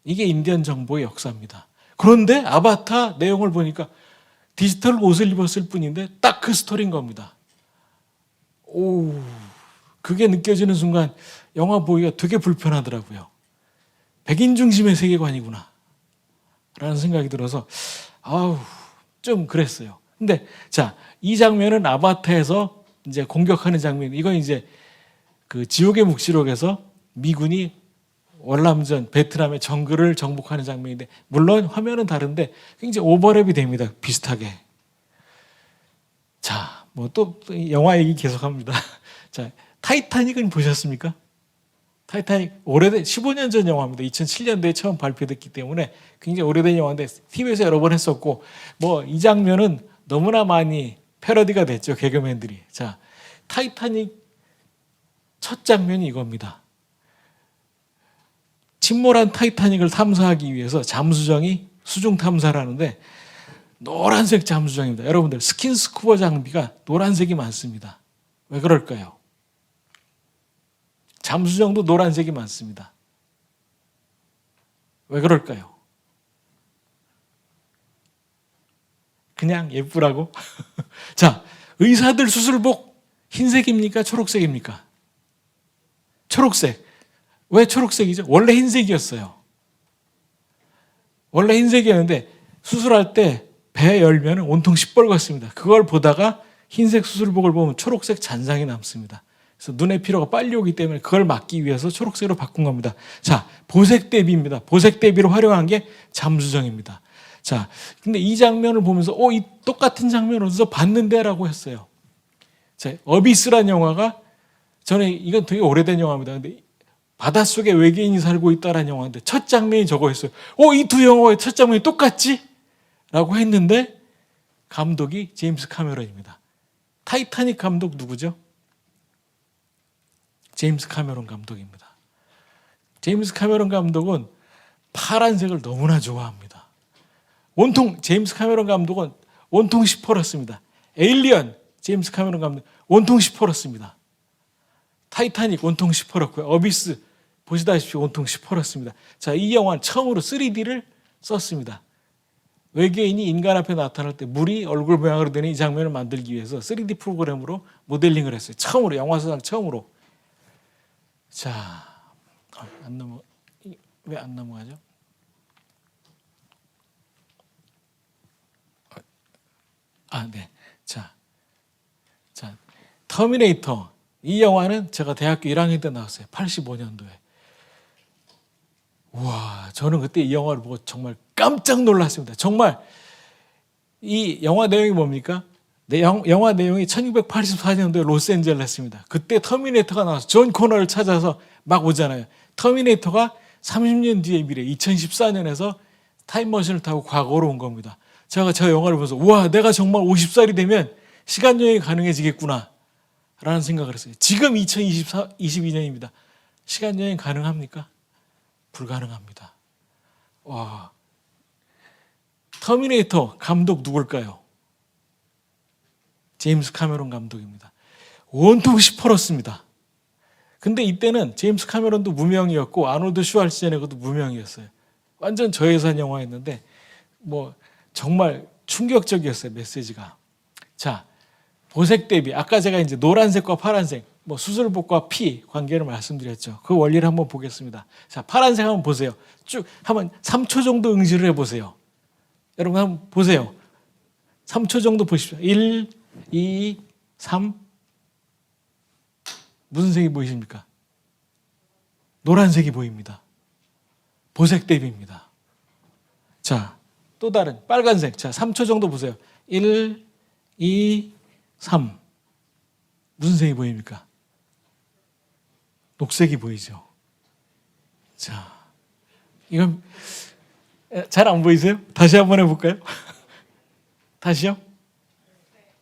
이게 인디언 정복의 역사입니다. 그런데 아바타 내용을 보니까 디지털 옷을 입었을 뿐인데 딱 그 스토리인 겁니다. 그게 느껴지는 순간 영화 보기가 되게 불편하더라고요. 백인 중심의 세계관이구나 라는 생각이 들어서 좀 그랬어요. 근데 자, 이 장면은 아바타에서 이제 공격하는 장면. 이건 이제 그 지옥의 묵시록에서 미군이 월남전 베트남의 정글을 정복하는 장면인데 물론 화면은 다른데 굉장히 오버랩이 됩니다. 비슷하게. 자, 뭐 또 영화 얘기 계속합니다. 자, 타이타닉은 보셨습니까? 타이타닉 오래된 15년 전 영화입니다. 2007년도에 처음 발표됐기 때문에 굉장히 오래된 영화인데 TV에서 여러 번 했었고 뭐 이 장면은 너무나 많이 패러디가 됐죠. 개그맨들이. 자, 타이타닉 첫 장면이 이겁니다. 침몰한 타이타닉을 탐사하기 위해서 잠수정이 수중 탐사를 하는데 노란색 잠수정입니다. 여러분들 스킨스쿠버 장비가 노란색이 많습니다. 왜 그럴까요? 잠수정도 노란색이 많습니다. 왜 그럴까요? 그냥 예쁘라고? 자, 의사들 수술복 흰색입니까? 초록색입니까? 초록색. 왜 초록색이죠? 원래 흰색이었어요. 원래 흰색이었는데 수술할 때 배 열면 온통 시뻘겋습니다. 그걸 보다가 흰색 수술복을 보면 초록색 잔상이 남습니다. 그래서 눈의 피로가 빨리 오기 때문에 그걸 막기 위해서 초록색으로 바꾼 겁니다. 자, 보색 대비입니다. 보색 대비로 활용한 게 잠수정입니다. 자, 근데 이 장면을 보면서 이 똑같은 장면 어디서 봤는데라고 했어요. 자, 어비스란 영화가 저는 이건 되게 오래된 영화입니다. 근데 바닷속에 외계인이 살고 있다라는 영화인데 첫 장면이 저거였어요. 이 두 영화의 첫 장면이 똑같지? 라고 했는데 감독이 제임스 카메론입니다. 타이타닉 감독 누구죠? 제임스 카메론 감독입니다. 제임스 카메론 감독은 파란색을 너무나 좋아합니다. 온통 제임스 카메론 감독은 온통 시퍼렇습니다. 에일리언 제임스 카메론 감독 온통 시퍼렇습니다. 타이타닉 온통 시퍼렇고요. 어비스 보시다시피 온통 시퍼렇습니다. 자, 이 영화는 처음으로 3D를 썼습니다. 외계인이 인간 앞에 나타날 때 물이 얼굴 모양으로 되는 이 장면을 만들기 위해서 3D 프로그램으로 모델링을 했어요. 처음으로, 영화사상 처음으로. 자, 왜 안 넘어가죠? 네. 자, 터미네이터. 이 영화는 제가 대학교 1학년 때 나왔어요. 85년도에. 우와, 저는 그때 이 영화를 보고 정말 깜짝 놀랐습니다. 정말 이 영화 내용이 뭡니까? 영화 내용이 1984년도에 로스앤젤레스입니다. 그때 터미네이터가 나와서 존 코너를 찾아서 막 오잖아요. 터미네이터가 30년 뒤의 미래 2014년에서 타임머신을 타고 과거로 온 겁니다. 제가 저 영화를 보면서 우와, 내가 정말 50살이 되면 시간여행이 가능해지겠구나 라는 생각을 했어요. 지금 2022년입니다. 시간여행 가능합니까? 불가능합니다. 와, 터미네이터 감독 누굴까요? 제임스 카메론 감독입니다. 온통 시퍼렇습니다. 근데 이때는 제임스 카메론도 무명이었고 아놀드 슈왈츠제네거도 무명이었어요. 완전 저예산 영화였는데 뭐 정말 충격적이었어요, 메시지가. 자, 보색 대비. 아까 제가 이제 노란색과 파란색, 뭐 수술복과 피 관계를 말씀드렸죠. 그 원리를 한번 보겠습니다. 자, 파란색 한번 보세요. 쭉 한번 3초 정도 응시를 해보세요. 여러분 한번 보세요. 3초 정도 보십시오. 1, 2, 3. 무슨 색이 보이십니까? 노란색이 보입니다. 보색 대비입니다. 자, 또 다른 빨간색. 자, 3초 정도 보세요. 1, 2, 3. 무슨 색이 보입니까? 녹색이 보이죠. 자, 이건 잘 안 보이세요? 다시 한번 해볼까요? 다시요?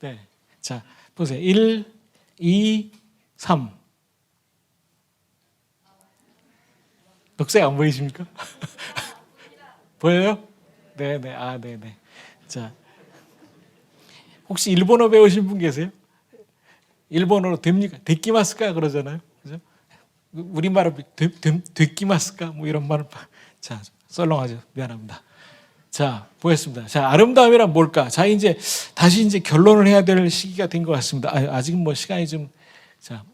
네. 자, 보세요. 1, 2, 3. 녹색 안 보이십니까? 보여요? 네네. 네네. 자, 혹시 일본어 배우신 분 계세요? 일본어로 됩니까? 데키마스까 그러잖아요. 그죠? 우리말로 데키마스까 뭐 이런 말을. 자, 썰렁하죠. 미안합니다. 자, 보겠습니다. 자, 아름다움이란 뭘까? 자, 이제 다시 결론을 해야 될 시기가 된 것 같습니다. 아직은 뭐 시간이 좀, 자,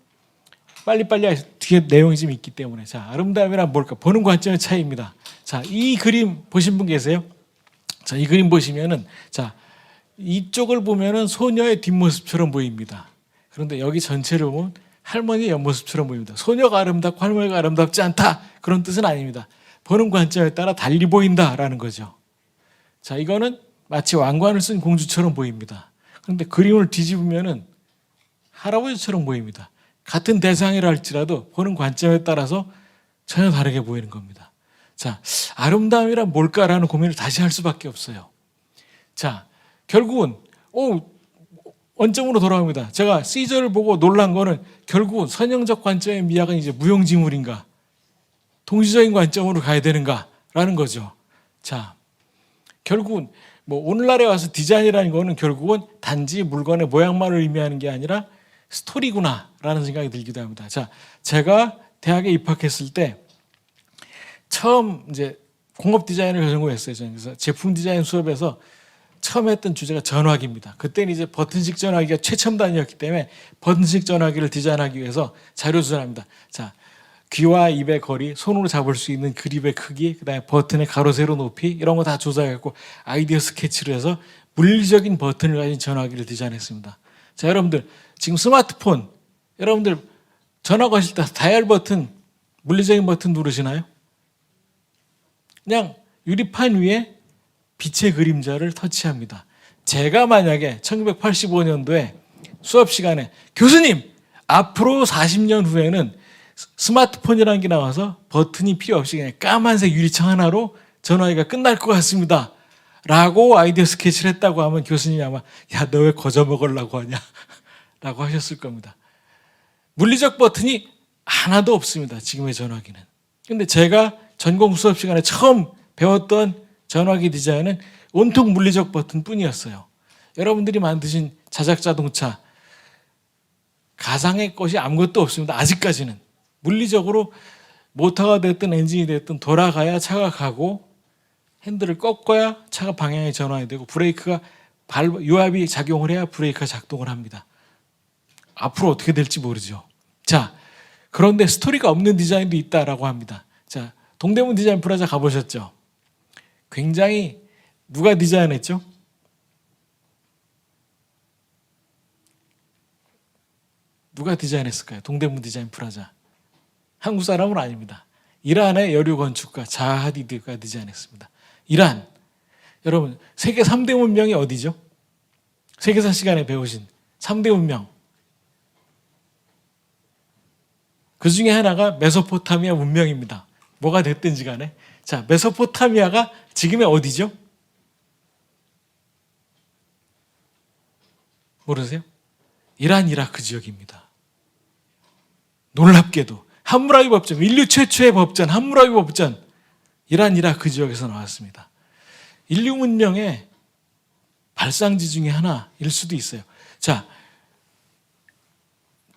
빨리빨리 뒤에 내용이 좀 있기 때문에. 자, 아름다움이란 뭘까? 보는 관점의 차이입니다. 자, 이 그림 보신 분 계세요? 자, 이 그림 보시면은, 자, 이쪽을 보면은 소녀의 뒷모습처럼 보입니다. 그런데 여기 전체를 보면 할머니의 옆모습처럼 보입니다. 소녀가 아름답고 할머니가 아름답지 않다. 그런 뜻은 아닙니다. 보는 관점에 따라 달리 보인다라는 거죠. 자, 이거는 마치 왕관을 쓴 공주처럼 보입니다. 그런데 그림을 뒤집으면은 할아버지처럼 보입니다. 같은 대상이라 할지라도 보는 관점에 따라서 전혀 다르게 보이는 겁니다. 자, 아름다움이란 뭘까라는 고민을 다시 할 수밖에 없어요. 자, 결국은 원점으로 돌아옵니다. 제가 시저를 보고 놀란 거는 결국은 선형적 관점의 미학은 이제 무용지물인가, 동시적인 관점으로 가야 되는가라는 거죠. 자, 결국은 뭐 오늘날에 와서 디자인이라는 거는 결국은 단지 물건의 모양만을 의미하는 게 아니라 스토리구나라는 생각이 들기도 합니다. 자, 제가 대학에 입학했을 때 처음 이제 공업 디자인을 전공했어요. 그래서 제품 디자인 수업에서 처음 했던 주제가 전화기입니다. 그때는 이제 버튼식 전화기가 최첨단이었기 때문에 버튼식 전화기를 디자인하기 위해서 자료 수정합니다. 자, 귀와 입의 거리, 손으로 잡을 수 있는 그립의 크기, 그다음에 버튼의 가로 세로 높이 이런 거 다 조사해갖고 아이디어 스케치를 해서 물리적인 버튼을 가진 전화기를 디자인했습니다. 자, 여러분들 지금 스마트폰 여러분들 전화 거실 때 다이얼 버튼 물리적인 버튼 누르시나요? 그냥 유리판 위에 빛의 그림자를 터치합니다. 제가 만약에 1985년도에 수업 시간에 교수님 앞으로 40년 후에는 스마트폰이라는 게 나와서 버튼이 필요 없이 그냥 까만색 유리창 하나로 전화기가 끝날 것 같습니다 라고 아이디어 스케치를 했다고 하면 교수님이 아마 야, 너 왜 거저 먹으려고 하냐 라고 하셨을 겁니다. 물리적 버튼이 하나도 없습니다. 지금의 전화기는. 근데 제가 전공 수업 시간에 처음 배웠던 전화기 디자인은 온통 물리적 버튼 뿐이었어요. 여러분들이 만드신 자작자동차 가상의 것이 아무것도 없습니다. 아직까지는. 물리적으로 모터가 됐든 엔진이 됐든 돌아가야 차가 가고 핸들을 꺾어야 차가 방향이 전환이 되고 브레이크가 유압이 작용을 해야 브레이크가 작동을 합니다. 앞으로 어떻게 될지 모르죠. 자, 그런데 스토리가 없는 디자인도 있다라고 합니다. 자, 동대문 디자인 프라자 가보셨죠? 굉장히 누가 디자인했죠? 누가 디자인했을까요? 동대문 디자인 프라자. 한국 사람은 아닙니다. 이란의 여류 건축가 자하 하디드가 디자인했습니다. 이란. 여러분, 세계 3대 문명이 어디죠? 세계사 시간에 배우신 3대 문명. 그 중에 하나가 메소포타미아 문명입니다. 뭐가 됐든지 간에. 자, 메소포타미아가 지금의 어디죠? 모르세요? 이란, 이라크 지역입니다. 놀랍게도 함무라비 법전, 인류 최초의 법전, 함무라비 법전, 이란, 이라크 지역에서 나왔습니다. 인류 문명의 발상지 중에 하나일 수도 있어요. 자,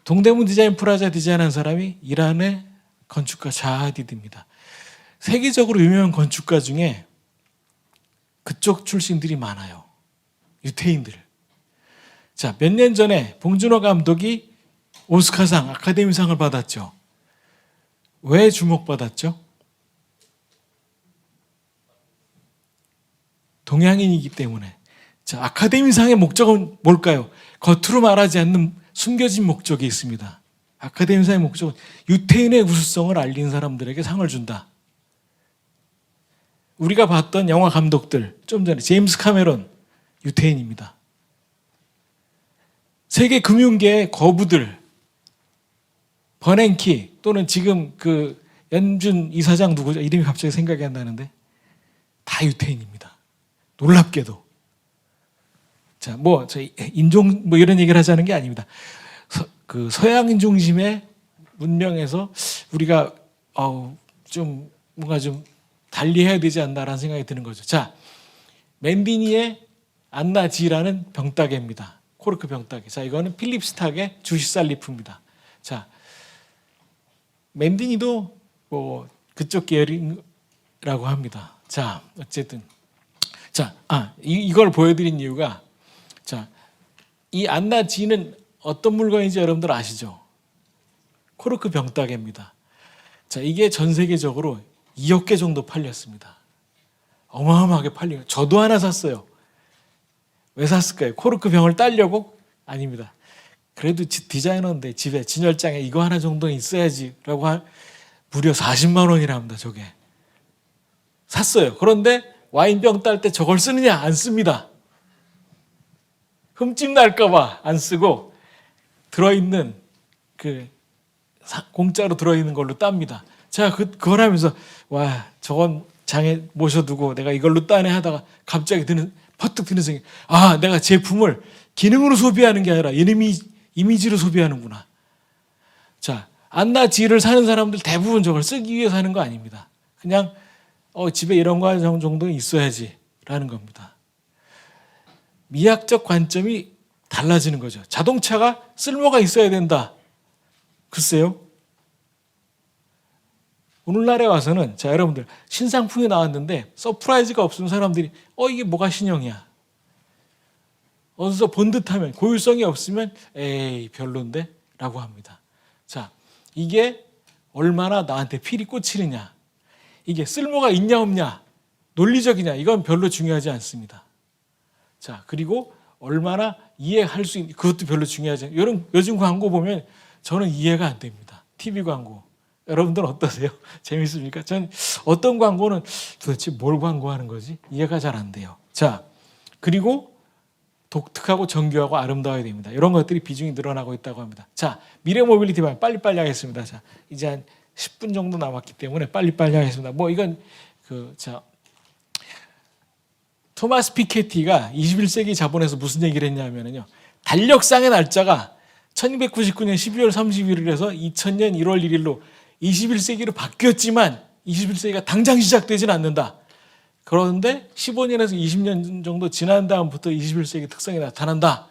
동대문 디자인 프라자 디자인한 사람이 이란의 건축가 자하 하디드입니다. 세계적으로 유명한 건축가 중에 그쪽 출신들이 많아요. 유태인들. 자, 몇 년 전에 봉준호 감독이 오스카상, 아카데미상을 받았죠. 왜 주목받았죠? 동양인이기 때문에. 자, 아카데미상의 목적은 뭘까요? 겉으로 말하지 않는 숨겨진 목적이 있습니다. 아카데미상의 목적은 유태인의 우수성을 알린 사람들에게 상을 준다. 우리가 봤던 영화 감독들, 좀 전에 제임스 카메론, 유태인입니다. 세계 금융계의 거부들, 버냉키 또는 지금 그 연준 이사장 누구죠? 이름이 갑자기 생각이 안 나는데 다 유태인입니다. 놀랍게도. 자, 인종 이런 얘기를 하자는 게 아닙니다. 그 서양인 중심의 문명에서 우리가 좀 뭔가 좀 달리해야 되지 않나라는 생각이 드는 거죠. 자, 맨디니의 안나지라는 병따개입니다. 코르크 병따개. 자, 이거는 필립 스탁의 주시살리프입니다. 자, 맨디니도 뭐 그쪽 계열이라고 합니다. 자, 어쨌든 자, 이걸 보여드린 이유가 자, 이 안나지는 어떤 물건인지 여러분들 아시죠? 코르크 병따개입니다. 자, 이게 전 세계적으로 2억 개 정도 팔렸습니다. 어마어마하게 팔려요. 저도 하나 샀어요. 왜 샀을까요? 코르크 병을 따려고? 아닙니다. 그래도 디자이너인데 집에 진열장에 이거 하나 정도는 있어야지라고 무려 40만 원이랍니다. 저게. 샀어요. 그런데 와인병 딸 때 저걸 쓰느냐? 안 씁니다. 흠집 날까 봐 안 쓰고 들어있는 공짜로 들어있는 걸로 땁니다. 제가 그걸 하면서 와 저건 장에 모셔두고 내가 이걸로 따네 하다가 갑자기 퍼뜩 드는 생각이 내가 제품을 기능으로 소비하는 게 아니라 이미지로 소비하는구나. 자, 안나지를 사는 사람들 대부분 저걸 쓰기 위해서 하는 거 아닙니다. 그냥 집에 이런 거 정도는 있어야지라는 겁니다. 미학적 관점이 달라지는 거죠. 자동차가 쓸모가 있어야 된다. 글쎄요. 오늘날에 와서는 자 여러분들 신상품이 나왔는데 서프라이즈가 없으면 사람들이 이게 뭐가 신형이야. 어디서 본 듯하면 고유성이 없으면 에이 별론데 라고 합니다. 자 이게 얼마나 나한테 필이 꽂히느냐. 이게 쓸모가 있냐 없냐 논리적이냐 이건 별로 중요하지 않습니다. 자 그리고 얼마나 이해할 수 있는 그것도 별로 중요하지 않아요. 요즘 광고 보면 저는 이해가 안 됩니다. TV 광고. 여러분들은 어떠세요? 재밌습니까? 전 어떤 광고는 도대체 뭘 광고하는 거지? 이해가 잘 안 돼요. 자, 그리고 독특하고 정교하고 아름다워야 됩니다. 이런 것들이 비중이 늘어나고 있다고 합니다. 자, 미래 모빌리티 방 빨리빨리 하겠습니다. 자, 이제 한 10분 정도 남았기 때문에 빨리빨리 하겠습니다. 이건 토마스 피케티가 21세기 자본에서 무슨 얘기를 했냐면요. 달력상의 날짜가 1999년 12월 31일에서 2000년 1월 1일로 21세기로 바뀌었지만 21세기가 당장 시작되지는 않는다. 그런데 15년에서 20년 정도 지난 다음부터 21세기 특성이 나타난다.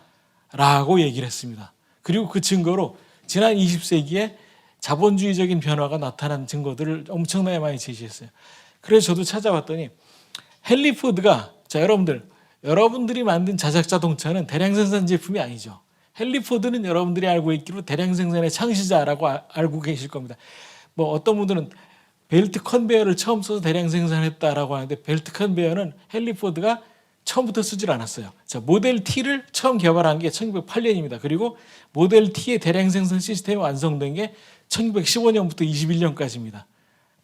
라고 얘기를 했습니다. 그리고 그 증거로 지난 20세기에 자본주의적인 변화가 나타난 증거들을 엄청나게 많이 제시했어요. 그래서 저도 찾아봤더니 헨리 포드가 자 여러분들이 만든 자작자동차는 대량 생산 제품이 아니죠. 헨리 포드는 여러분들이 알고 있기로 대량 생산의 창시자라고 알고 계실 겁니다. 어떤 분들은 벨트 컨베이어를 처음 써서 대량 생산했다라고 하는데 벨트 컨베이어는 헨리 포드가 처음부터 쓰질 않았어요. 자, 모델 T를 처음 개발한 게 1908년입니다. 그리고 모델 T의 대량 생산 시스템이 완성된 게 1915년부터 21년까지입니다.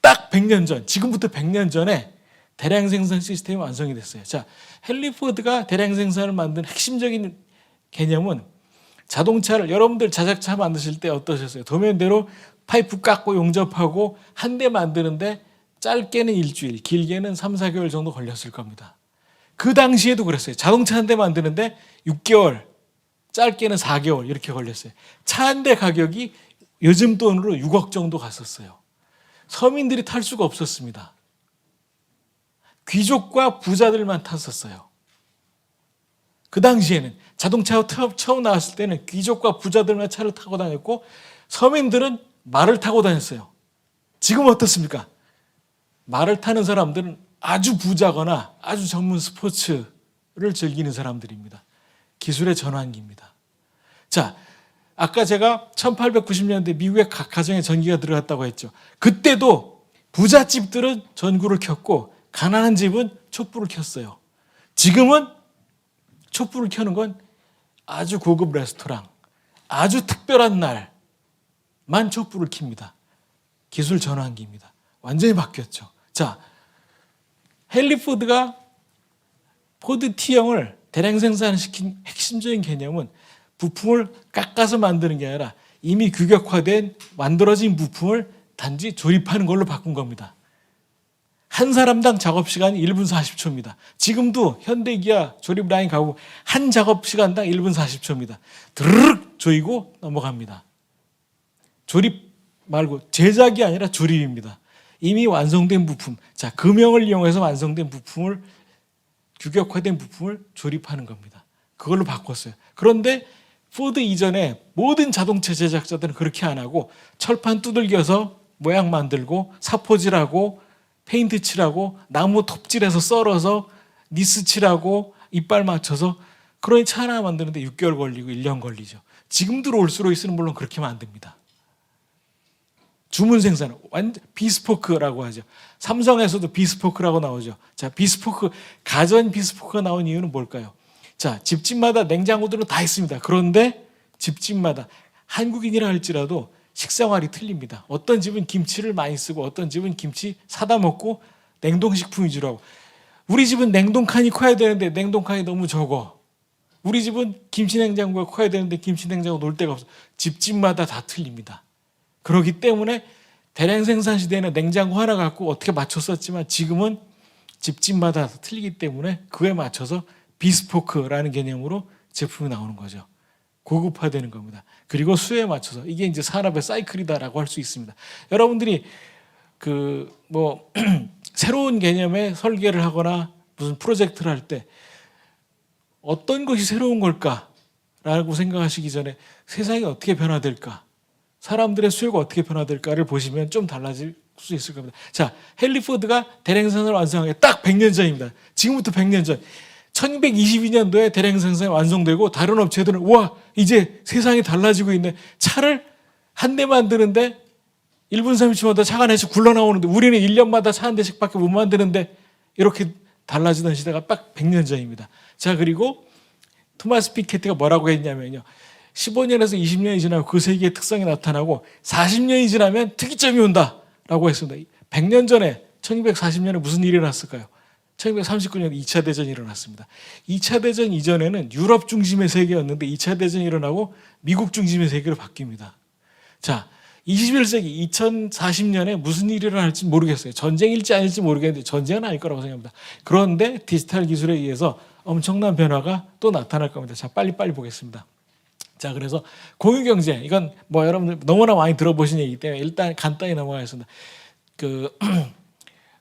딱 100년 전, 지금부터 100년 전에 대량 생산 시스템이 완성이 됐어요. 자, 헨리 포드가 대량 생산을 만든 핵심적인 개념은 자동차를 여러분들 자작차 만드실 때 어떠셨어요? 도면대로 파이프 깎고 용접하고 한 대 만드는데 짧게는 일주일, 길게는 3, 4개월 정도 걸렸을 겁니다. 그 당시에도 그랬어요. 자동차 한 대 만드는데 6개월, 짧게는 4개월 이렇게 걸렸어요. 차 한 대 가격이 요즘 돈으로 6억 정도 갔었어요. 서민들이 탈 수가 없었습니다. 귀족과 부자들만 탔었어요. 그 당시에는 자동차가 처음 나왔을 때는 귀족과 부자들만 차를 타고 다녔고 서민들은 말을 타고 다녔어요. 지금 어떻습니까? 말을 타는 사람들은 아주 부자거나 아주 전문 스포츠를 즐기는 사람들입니다. 기술의 전환기입니다. 자, 아까 제가 1890년대 미국의 각 가정에 전기가 들어갔다고 했죠. 그때도 부잣집들은 전구를 켰고 가난한 집은 촛불을 켰어요. 지금은 촛불을 켜는 건 아주 고급 레스토랑, 아주 특별한 날만 촛불을 켭니다. 기술 전환기입니다. 완전히 바뀌었죠. 자, 헨리 포드가 포드 T형을 대량 생산시킨 핵심적인 개념은 부품을 깎아서 만드는 게 아니라 이미 규격화된 만들어진 부품을 단지 조립하는 걸로 바꾼 겁니다. 한 사람당 작업시간이 1분 40초입니다. 지금도 현대기아 조립 라인 가고 한 작업시간당 1분 40초입니다. 드르륵 조이고 넘어갑니다. 조립 말고 제작이 아니라 조립입니다. 이미 완성된 부품, 자 금형을 이용해서 완성된 부품을 규격화된 부품을 조립하는 겁니다. 그걸로 바꿨어요. 그런데 포드 이전에 모든 자동차 제작자들은 그렇게 안 하고 철판 두들겨서 모양 만들고 사포질하고 페인트 칠하고 나무 톱질해서 썰어서 니스 칠하고 이빨 맞춰서 그러니 차 하나 만드는데 6개월 걸리고 1년 걸리죠. 지금도 롤스로이스는 물론 그렇게 만듭니다. 주문 생산, 비스포크라고 하죠. 삼성에서도 비스포크라고 나오죠. 자, 비스포크, 가전 비스포크가 나온 이유는 뭘까요? 자, 집집마다 냉장고들은 다 있습니다. 그런데 집집마다 한국인이라 할지라도 식생활이 틀립니다. 어떤 집은 김치를 많이 쓰고 어떤 집은 김치 사다 먹고 냉동식품 위주로 하고 우리 집은 냉동칸이 커야 되는데 냉동칸이 너무 적어. 우리 집은 김치냉장고가 커야 되는데 김치냉장고 놓을 데가 없어. 집집마다 다 틀립니다. 그렇기 때문에 대량 생산 시대에는 냉장고 하나 갖고 어떻게 맞췄었지만 지금은 집집마다 틀리기 때문에 그에 맞춰서 비스포크라는 개념으로 제품이 나오는 거죠. 고급화되는 겁니다. 그리고 수요에 맞춰서 이게 이제 산업의 사이클이다라고 할 수 있습니다. 여러분들이 새로운 개념의 설계를 하거나 무슨 프로젝트를 할 때 어떤 것이 새로운 걸까라고 생각하시기 전에 세상이 어떻게 변화될까, 사람들의 수요가 어떻게 변화될까를 보시면 좀 달라질 수 있을 겁니다. 자, 헨리 포드가 대량생산을 완성한 게 딱 100년 전입니다. 지금부터 100년 전. 1922년도에 대량생산이 완성되고 다른 업체들은 와 이제 세상이 달라지고 있네. 차를 한 대 만드는데 1분 30초마다 차가 하나씩 굴러나오는데 우리는 1년마다 차 한 대씩밖에 못 만드는데 이렇게 달라지던 시대가 딱 100년 전입니다. 자, 그리고 토마스 피케티가 뭐라고 했냐면요. 15년에서 20년이 지나고 그 세기의 특성이 나타나고 40년이 지나면 특이점이 온다라고 했습니다. 100년 전에 1940년에 무슨 일이 났을까요? 1939년 2차 대전이 일어났습니다. 2차 대전 이전에는 유럽 중심의 세계였는데 2차 대전이 일어나고 미국 중심의 세계로 바뀝니다. 자, 21세기 2040년에 무슨 일이 일어날지 모르겠어요. 전쟁일지 아닐지 모르겠는데 전쟁은 아닐 거라고 생각합니다. 그런데 디지털 기술에 의해서 엄청난 변화가 또 나타날 겁니다. 자, 빨리빨리 보겠습니다. 자, 그래서 공유경제, 이건 뭐 여러분들 너무나 많이 들어보신 얘기이기 때문에 일단 간단히 넘어가겠습니다.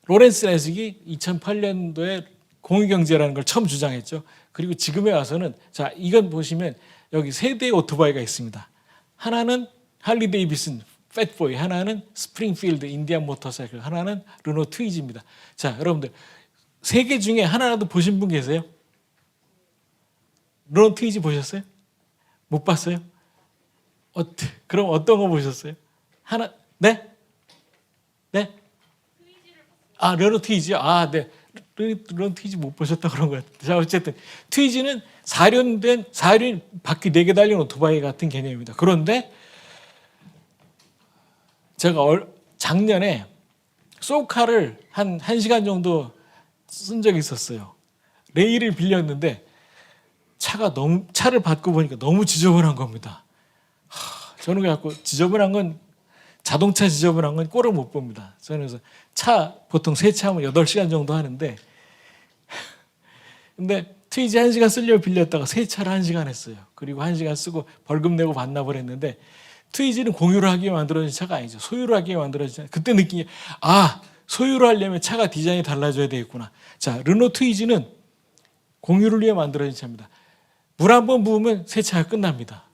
로렌스 레스기 2008년도에 공유경제라는 걸 처음 주장했죠. 그리고 지금에 와서는 자, 이건 보시면 여기 세 대의 오토바이가 있습니다. 하나는 할리 데이비슨 팻보이, 하나는 스프링필드 인디안 모터사이클, 하나는 르노 트위지입니다. 자, 여러분들 세 개 중에 하나라도 보신 분 계세요? 르노 트위지 보셨어요? 못 봤어요? 그럼 어떤 거 보셨어요? 하나, 네? 네? 아, 르노 트위지요? 아, 네. 르노 트위지 못 보셨다 그런 것 같아요. 자, 어쨌든 트위지는 4륜 바퀴 4개 달린 오토바이 같은 개념입니다. 그런데 제가 작년에 소카를 한 1시간 정도 쓴 적이 있었어요. 레일을 빌렸는데 차를 받고 보니까 너무 지저분한 겁니다. 저는 그래갖고 지저분한 건 자동차 지저분한 건 꼴을 못 봅니다. 저는 그래서 보통 세차하면 8시간 정도 하는데 근데 트위지 1시간 쓰려고 빌렸다가 세차를 1시간 했어요. 그리고 1시간 쓰고 벌금 내고 반납을 했는데 트위지는 공유를 하기 위해 만들어진 차가 아니죠. 소유를 하기 위해 만들어진 차. 그때 느낀 게 소유를 하려면 차가 디자인이 달라져야 되겠구나. 자, 르노 트위지는 공유를 위해 만들어진 차입니다. 물 한 번 부으면 세차가 끝납니다.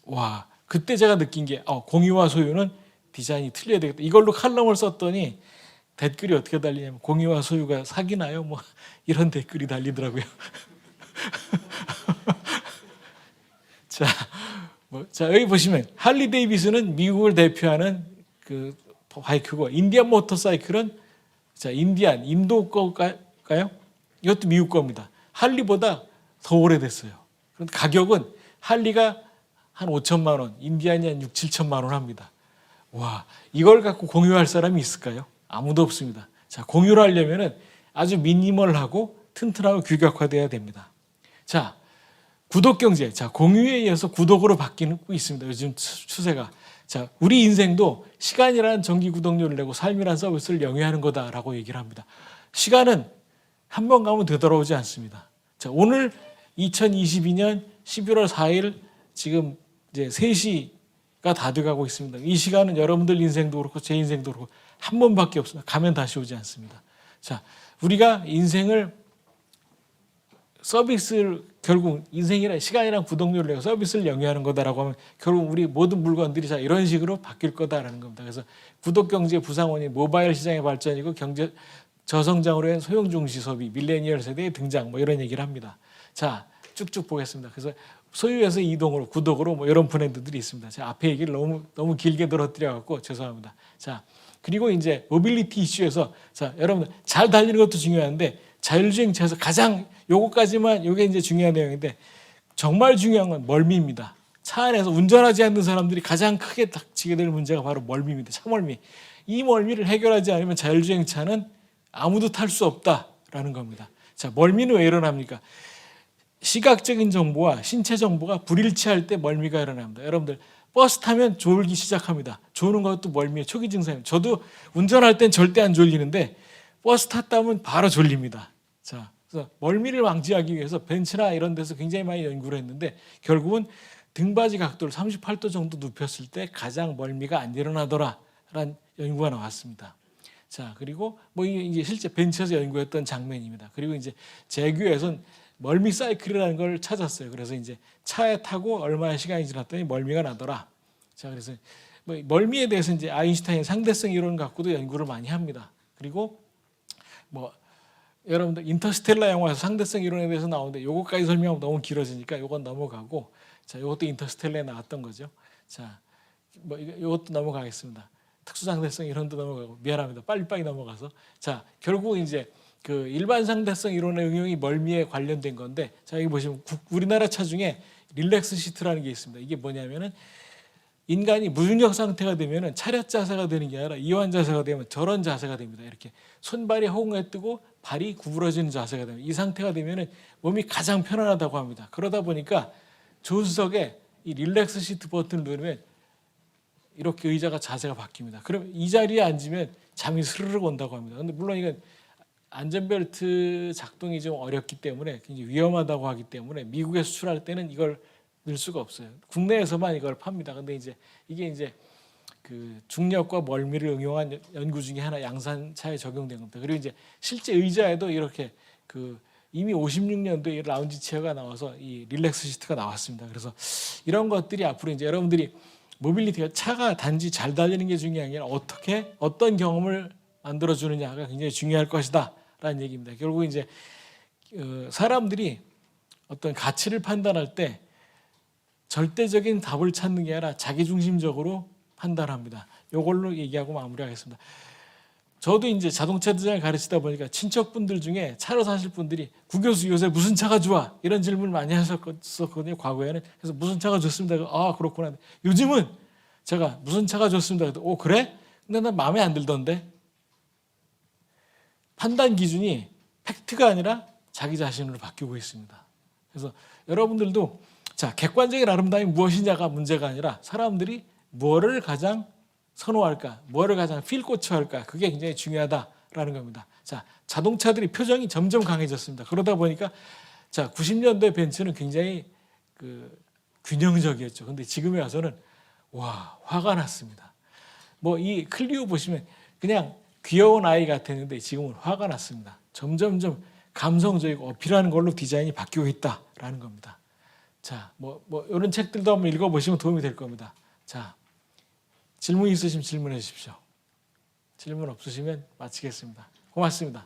와, 그때 제가 느낀 게 공유와 소유는 디자인이 틀려야 되겠다. 이걸로 칼럼을 썼더니 댓글이 어떻게 달리냐면 공유와 소유가 사귀나요? 뭐 이런 댓글이 달리더라고요. 자, 여기 보시면 할리 데이비슨은 미국을 대표하는 그 바이크고 인디안 모터사이클은 자, 인도 거일까요? 이것도 미국 겁니다. 할리보다 더 오래됐어요. 그런데 가격은 할리가 한 5천만 원, 인디안이 한 6, 7천만 원 합니다. 와, 이걸 갖고 공유할 사람이 있을까요? 아무도 없습니다. 자, 공유를 하려면은 아주 미니멀하고 튼튼하고 규격화돼야 됩니다. 자, 구독 경제. 자, 공유에 의해서 구독으로 바뀌고 있습니다. 요즘 추세가. 자, 우리 인생도 시간이라는 정기 구독료를 내고 삶이라는 서비스를 영위하는 거다라고 얘기를 합니다. 시간은 한 번 가면 되돌아오지 않습니다. 자, 오늘 2022년 11월 4일 지금 이제 3시가 다 돼가고 있습니다. 이 시간은 여러분들 인생도 그렇고 제 인생도 그렇고 한 번밖에 없습니다. 가면 다시 오지 않습니다. 자, 우리가 인생을 서비스를 결국 인생이란 시간이란 구독료를 내고 서비스를 영위하는 거다라고 하면 결국 우리 모든 물건들이 자 이런 식으로 바뀔 거다라는 겁니다. 그래서 구독 경제 부상원이 모바일 시장의 발전이고 경제 저성장으로 한 소형 중시 소비, 밀레니얼 세대의 등장 뭐 이런 얘기를 합니다. 자, 쭉쭉 보겠습니다. 그래서 소유에서 이동으로 구독으로 뭐 이런 브랜드들이 있습니다. 제가 앞에 얘기를 너무 길게 늘어뜨려 갖고 죄송합니다. 자, 그리고 이제 모빌리티 이슈에서 자, 여러분들 잘 달리는 것도 중요한데 자율주행차에서 가장 요게 이제 중요한 내용인데 정말 중요한 건 멀미입니다. 차 안에서 운전하지 않는 사람들이 가장 크게 닥치게 될 문제가 바로 멀미입니다. 차멀미. 이 멀미를 해결하지 않으면 자율주행차는 아무도 탈 수 없다라는 겁니다. 자, 멀미는 왜 일어납니까? 시각적인 정보와 신체 정보가 불일치할 때 멀미가 일어납니다. 여러분들 버스 타면 졸기 시작합니다. 조는 것도 멀미의 초기 증상입니다. 저도 운전할 땐 절대 안 졸리는데 버스 탔다 하면 바로 졸립니다. 자, 그래서 멀미를 방지하기 위해서 벤츠나 이런 데서 굉장히 많이 연구를 했는데 결국은 등받이 각도를 38도 정도 눕혔을 때 가장 멀미가 안 일어나더라라는 연구가 나왔습니다. 자, 그리고 뭐 이게 실제 벤츠에서 연구했던 장면입니다. 그리고 이제 제규에서는 멀미 사이클이라는 걸 찾았어요. 그래서 이제 차에 타고 얼마나 시간이 지났더니 멀미가 나더라. 자, 그래서 뭐 멀미에 대해서 이제 아인슈타인 상대성 이론 갖고도 연구를 많이 합니다. 그리고 뭐 여러분들 인터스텔라 영화에서 상대성 이론에 대해서 나오는데 요거까지 설명하면 너무 길어지니까 요건 넘어가고, 자, 요것도 인터스텔라에 나왔던 거죠. 자, 뭐 요것도 넘어가겠습니다. 특수상대성 이론도 넘어가고, 미안합니다. 빨리빨리 넘어가서, 자, 결국 이제 그 일반 상대성 이론의 응용이 멀미에 관련된 건데, 자, 여기 보시면 우리나라 차 중에 릴렉스 시트라는 게 있습니다. 이게 뭐냐면은 인간이 무중력 상태가 되면은 차렷 자세가 되는 게 아니라 이완 자세가 되면 저런 자세가 됩니다. 이렇게 손발이 허공에 뜨고 발이 구부러지는 자세가 됩니다. 이 상태가 되면은 몸이 가장 편안하다고 합니다. 그러다 보니까 조수석에 이 릴렉스 시트 버튼을 누르면 이렇게 의자가 자세가 바뀝니다. 그럼 이 자리에 앉으면 잠이 스르륵 온다고 합니다. 근데 물론 이건 안전벨트 작동이 좀 어렵기 때문에 굉장히 위험하다고 하기 때문에 미국에 수출할 때는 이걸 넣을 수가 없어요. 국내에서만 이걸 팝니다. 근데 이제 이게 이제 그 중력과 멀미를 응용한 연구 중에 하나, 양산차에 적용된 겁니다. 그리고 이제 실제 의자에도 이렇게 그 이미 56년도에 라운지 체어가 나와서 이 릴렉스 시트가 나왔습니다. 그래서 이런 것들이 앞으로 이제 여러분들이 모빌리티가 차가 단지 잘 달리는 게 중요한 게 아니라 어떻게 어떤 경험을 만들어주느냐가 굉장히 중요할 것이다라는 얘기입니다. 결국 이제 사람들이 어떤 가치를 판단할 때 절대적인 답을 찾는 게 아니라 자기중심적으로 판단합니다. 이걸로 얘기하고 마무리하겠습니다. 저도 이제 자동차 디자인을 가르치다 보니까 친척분들 중에 차로 사실 분들이 구 교수 요새 무슨 차가 좋아? 이런 질문을 많이 하셨거든요. 과거에는. 그래서 무슨 차가 좋습니다. 아, 그렇구나. 요즘은 제가 무슨 차가 좋습니다. 오, 그래? 근데 난 마음에 안 들던데. 판단 기준이 팩트가 아니라 자기 자신으로 바뀌고 있습니다. 그래서 여러분들도 자, 객관적인 아름다움이 무엇이냐가 문제가 아니라 사람들이 뭐를 가장 선호할까, 뭐를 가장 필고쳐할까, 그게 굉장히 중요하다라는 겁니다. 자, 자동차들이 표정이 점점 강해졌습니다. 그러다 보니까 자, 90년대 벤츠는 굉장히 그 균형적이었죠. 근데 지금에 와서는 와, 화가 났습니다. 뭐 이 클리오 보시면 그냥 귀여운 아이 같았는데 지금은 화가 났습니다. 점점점 감성적이고 어필하는 걸로 디자인이 바뀌고 있다라는 겁니다. 자, 뭐 이런 책들도 한번 읽어보시면 도움이 될 겁니다. 자, 질문 있으시면 질문해 주십시오. 질문 없으시면 마치겠습니다. 고맙습니다.